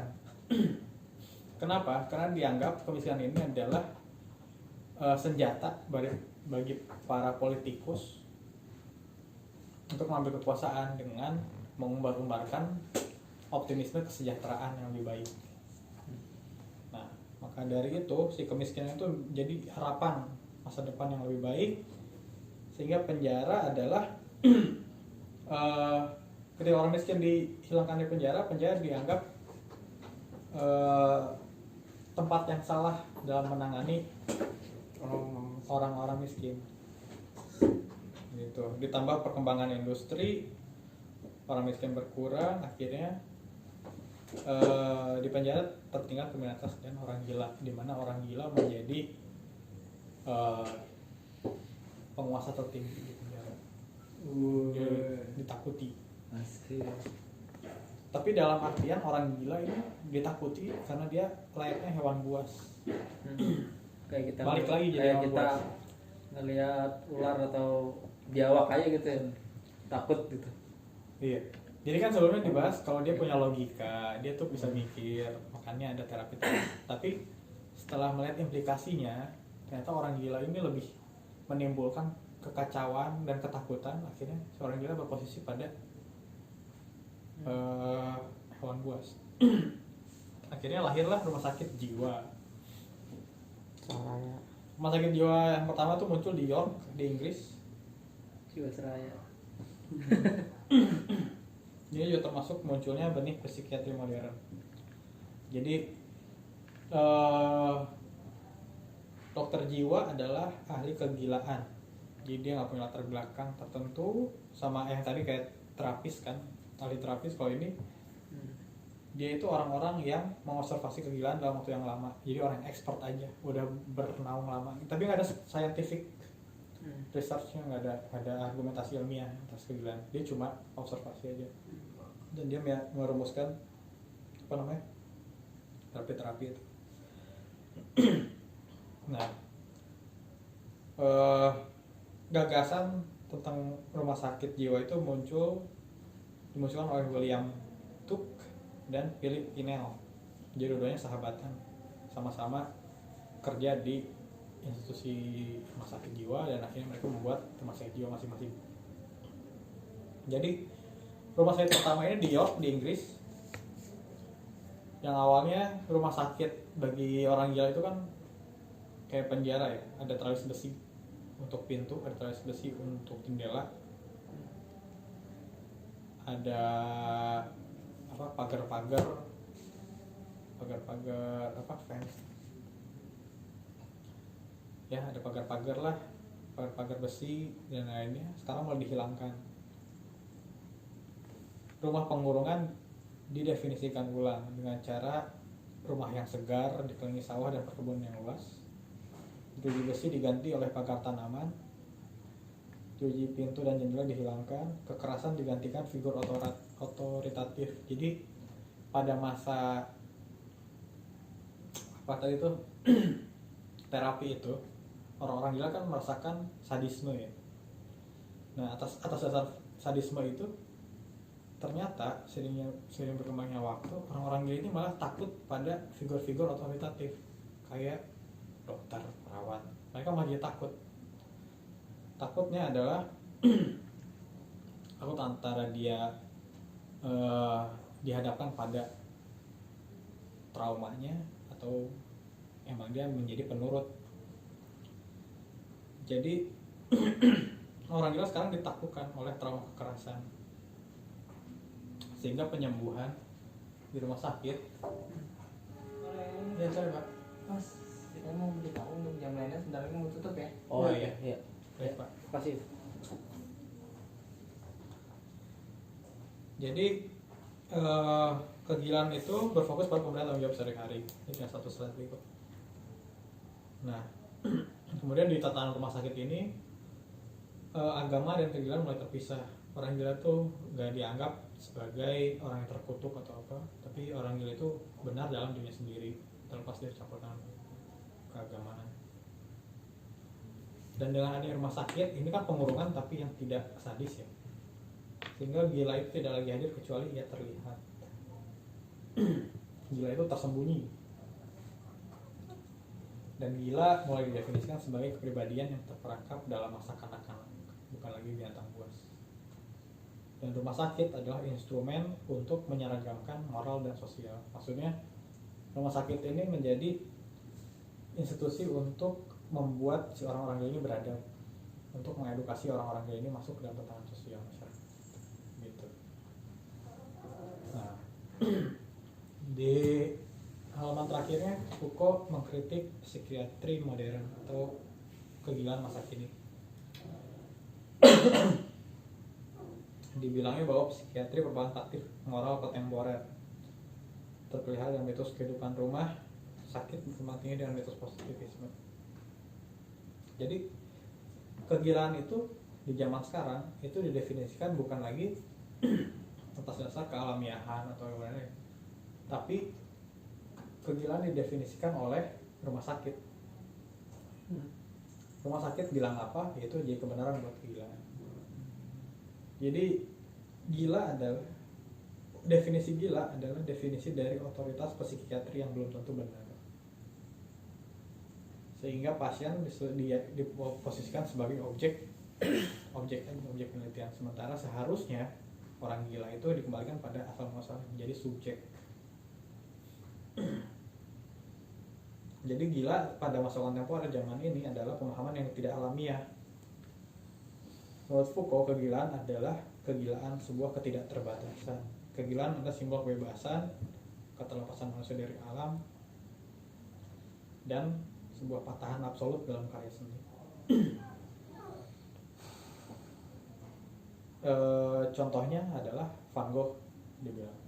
Kenapa? Karena dianggap kemiskinan ini adalah senjata bagi para politikus untuk mengambil kekuasaan dengan mengumbar-umbarkan optimisme kesejahteraan yang lebih baik. Nah, maka dari itu si kemiskinan itu jadi harapan masa depan yang lebih baik, sehingga penjara adalah ketika orang miskin dihilangkan dari penjara dianggap tempat yang salah dalam menangani orang-orang miskin. Gitu. Ditambah perkembangan industri, orang miskin berkurang, akhirnya di penjara tertinggal kriminalitas dan orang gila, di mana orang gila menjadi penguasa tertinggi di penjara. Dia ditakuti. Asli. Tapi dalam artian orang gila ini ditakuti karena dia layaknya hewan buas. Kayak kita balik lagi jadi kayak hewan kita buas. ngelihat ular atau biawak aja gitu ya, takut gitu. Iya. Jadi kan sebelumnya dibahas kalau dia punya logika, dia tuh bisa mikir, makanya ada terapi. Tapi setelah melihat implikasinya, ternyata orang gila ini lebih menimbulkan kekacauan dan ketakutan. Akhirnya seorang gila berposisi pada hewan buas. akhirnya lahirlah rumah sakit jiwa. Soalnya Rumah sakit jiwa yang pertama tuh muncul di York, di Inggris. Jiwasraya. Ini juga termasuk munculnya benih psikiatri modern. Jadi dokter jiwa adalah ahli kegilaan. Jadi dia nggak punya latar belakang tertentu, sama yang tadi kayak terapis kan, ahli terapis. Kalau ini dia itu orang-orang yang mengobservasi kegilaan dalam waktu yang lama. Jadi orang yang expert aja, udah bernaung lama. Tapi nggak ada scientific researchnya, nggak ada argumentasi ilmiah atas kegilaan. Dia cuma observasi aja. Dan dia merumuskan apa namanya, terapi-terapi itu. Nah, gagasan tentang rumah sakit jiwa itu dimunculkan oleh William Tuck dan Philip Inell. Jadi dua-duanya sahabatan, sama-sama kerja di institusi rumah sakit jiwa, dan akhirnya mereka membuat rumah sakit jiwa masing-masing. Jadi rumah sakit pertama ini di York, di Inggris, yang awalnya rumah sakit bagi orang gila itu kan kayak penjara ya, ada teralis besi untuk pintu, ada teralis besi untuk jendela, ada apa, pagar-pagar apa, fence ya, ada pagar-pagar lah, pagar-pagar besi dan lainnya. Sekarang mulai dihilangkan. Rumah pengurungan didefinisikan ulang dengan cara rumah yang segar dikelilingi sawah dan perkebunan yang luas. Jeruji besi diganti oleh pagar tanaman. Jeruji pintu dan jendela dihilangkan. Kekerasan digantikan figur otoritatif. Jadi pada masa apa tadi itu terapi itu, orang-orang gila kan merasakan sadisme ya. Nah, atas dasar sadisme itu ternyata sering berkembangnya waktu, orang-orang gila ini malah takut pada figur-figur otoritatif kayak dokter, perawat. Mereka malah jadi takut. Takutnya adalah takut antara dia dihadapkan pada traumanya atau emang dia menjadi penurut. Jadi orang gila sekarang ditaklukkan oleh trauma kekerasan, sehingga penyembuhan di rumah sakit. Ya sorry Pak. Mas, kita mau beritahu jam lainnya sebentar lagi mau tutup ya. Oh Ya, iya. Baik Pak. Kasih. Jadi kegilaan itu berfokus pada pemberian tanggung jawab sehari-hari. Ini yang satu slide berikut. Nah, kemudian di tatanan rumah sakit ini agama dan kegilaan mulai terpisah. Orang gila tuh gak dianggap sebagai orang yang terkutuk atau apa, tapi orang gila itu benar dalam dirinya sendiri, terlepas dari campuran keagamaan. Dan dengan adanya rumah sakit ini kan pengurungan tapi yang tidak sadis ya, sehingga gila itu tidak lagi hadir kecuali ia terlihat. Gila itu tersembunyi, dan gila mulai didefinisikan sebagai kepribadian yang terperangkap dalam masa kanak-kanak, bukan lagi binatang buas. Dan rumah sakit adalah instrumen untuk menyeragamkan moral dan sosial. Maksudnya rumah sakit ini menjadi institusi untuk membuat si orang-orang gila ini beradab, untuk mengedukasi orang-orang gila ini masuk ke dalam tatanan sosial masyarakat. Gitu. Nah, di halaman terakhirnya Foucault mengkritik psikiatri modern atau kegilaan masa kini. Dibilangnya bahwa psikiatri merupakan taktik moral kontemporer, terpelihara dalam mitos kehidupan rumah sakit berkembang tinggi dengan mitos positivisme. Jadi kegilaan itu di zaman sekarang itu didefinisikan bukan lagi atas dasar kealamiahan atau yang lain, tapi kegilaan didefinisikan oleh rumah sakit. Rumah sakit bilang apa, yaitu jadi kebenaran buat kegilaan. Jadi definisi gila adalah definisi dari otoritas psikiatri yang belum tentu benar, sehingga pasien diposisikan sebagai objek penelitian, sementara seharusnya orang gila itu dikembalikan pada asal muasalnya menjadi subjek. Jadi gila pada masa kontemporer zaman ini adalah pemahaman yang tidak alamiah. Menurut Foucault, kegilaan adalah kegilaan sebuah ketidakterbatasan. Kegilaan adalah simbol kebebasan, keterlepasan manusia dari alam, dan sebuah patahan absolut dalam karya seni. Contohnya adalah Van Gogh, dibilang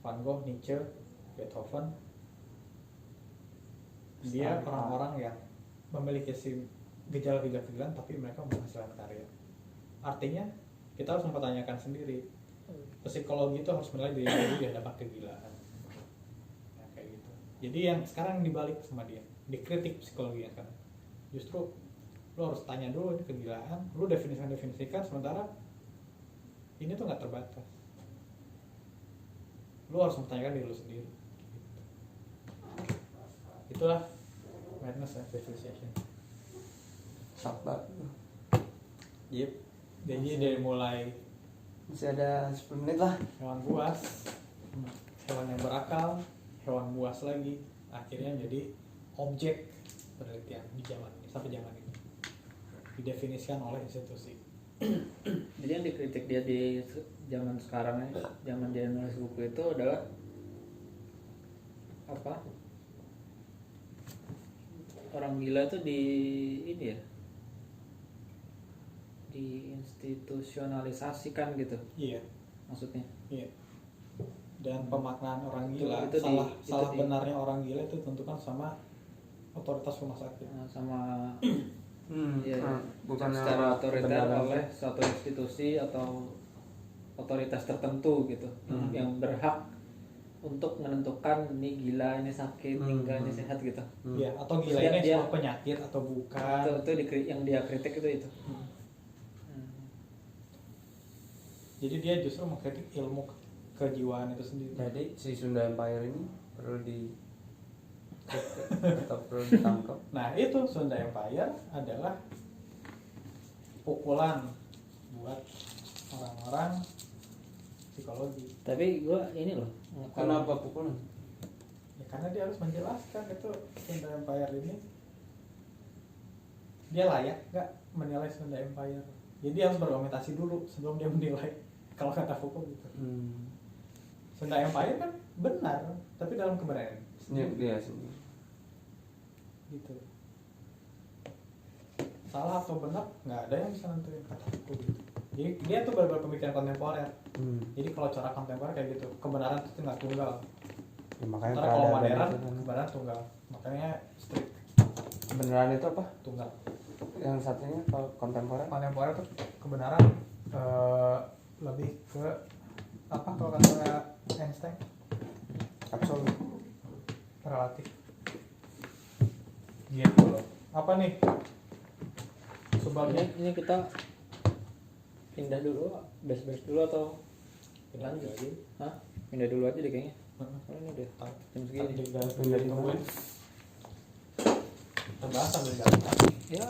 Van Gogh, Nietzsche, Beethoven. Dia orang-orang yang memiliki gejala-gejala kegilaan tapi mereka menghasilkan karya. Artinya kita harus mempertanyakan sendiri, psikologi itu harus menilai diri sendiri di hadapan kegilaan. Nah, kayak gitu. Jadi yang sekarang dibalik sama dia, dikritik psikologi yang sekarang. Justru lo harus tanya dulu ini kegilaan, lo definisikan, sementara ini tuh nggak terbatas. Lo harus mempertanyakan diri lo sendiri. Itulah madness and civilization. Sabar. Yep. Jadi dari mulai Masih ada 10 menit lah. hewan buas, hewan yang berakal, hewan buas lagi, akhirnya jadi objek penelitian di zaman ini, sampai zaman ini didefinisikan oleh institusi. Jadi yang dikritik dia di zaman sekarang ya, zaman dia nulis buku itu adalah apa? Orang gila tuh di ini ya, diinstitusionalisasikan gitu Iya, maksudnya. iya. Dan pemaknaan orang Itu- gila, itu salah di- benarnya orang gila itu ditentukan sama otoritas rumah sakit. Sama ya, Bukan secara otoriter kebenaran. oleh suatu institusi atau otoritas tertentu gitu yang berhak untuk menentukan ini gila, ini sakit, enggak, ini sehat gitu. Iya, atau gila Dia- ini dia- sebuah penyakit atau bukan. Yang dia kritik itu. Jadi dia justru mengkritik ilmu kejiwaan itu sendiri. Jadi si Sunda Empire ini perlu atau perlu ditangkap. Nah itu Sunda Empire adalah pukulan buat orang-orang psikologi. Tapi gue ini loh, Kenapa pukulan? Ya, karena dia harus menjelaskan itu Sunda Empire ini dia layak nggak menilai Sunda Empire. Jadi dia harus berargumentasi dulu sebelum dia menilai. Kalau kata Foucault gitu. Sunda Empire kan benar, tapi dalam kebenaran. Dia sendiri. Gitu. Salah atau benar nggak ada yang bisa nentuin kata Foucault gitu. Jadi dia tuh benar-benar pemikiran kontemporer. Jadi kalau cara kontemporer kayak gitu, kebenaran itu nggak tunggal. Ya, makanya Karena kalau peradaban modern itu kan. kebenaran tunggal, makanya strict Beneran itu apa? tunggal. Yang satunya kalau kontemporer? Kontemporer tuh kebenaran lebih ke apa kalau kata Einstein Absolut. relatif. Gitu loh. Apa nih? Sebabnya ini kita pindah dulu, base dulu atau lanjut? Hah? Pindah dulu aja deh kayaknya. Soalnya ini udah jam segini. juga ditungguin. Kita bahas sambil jalan. Ya,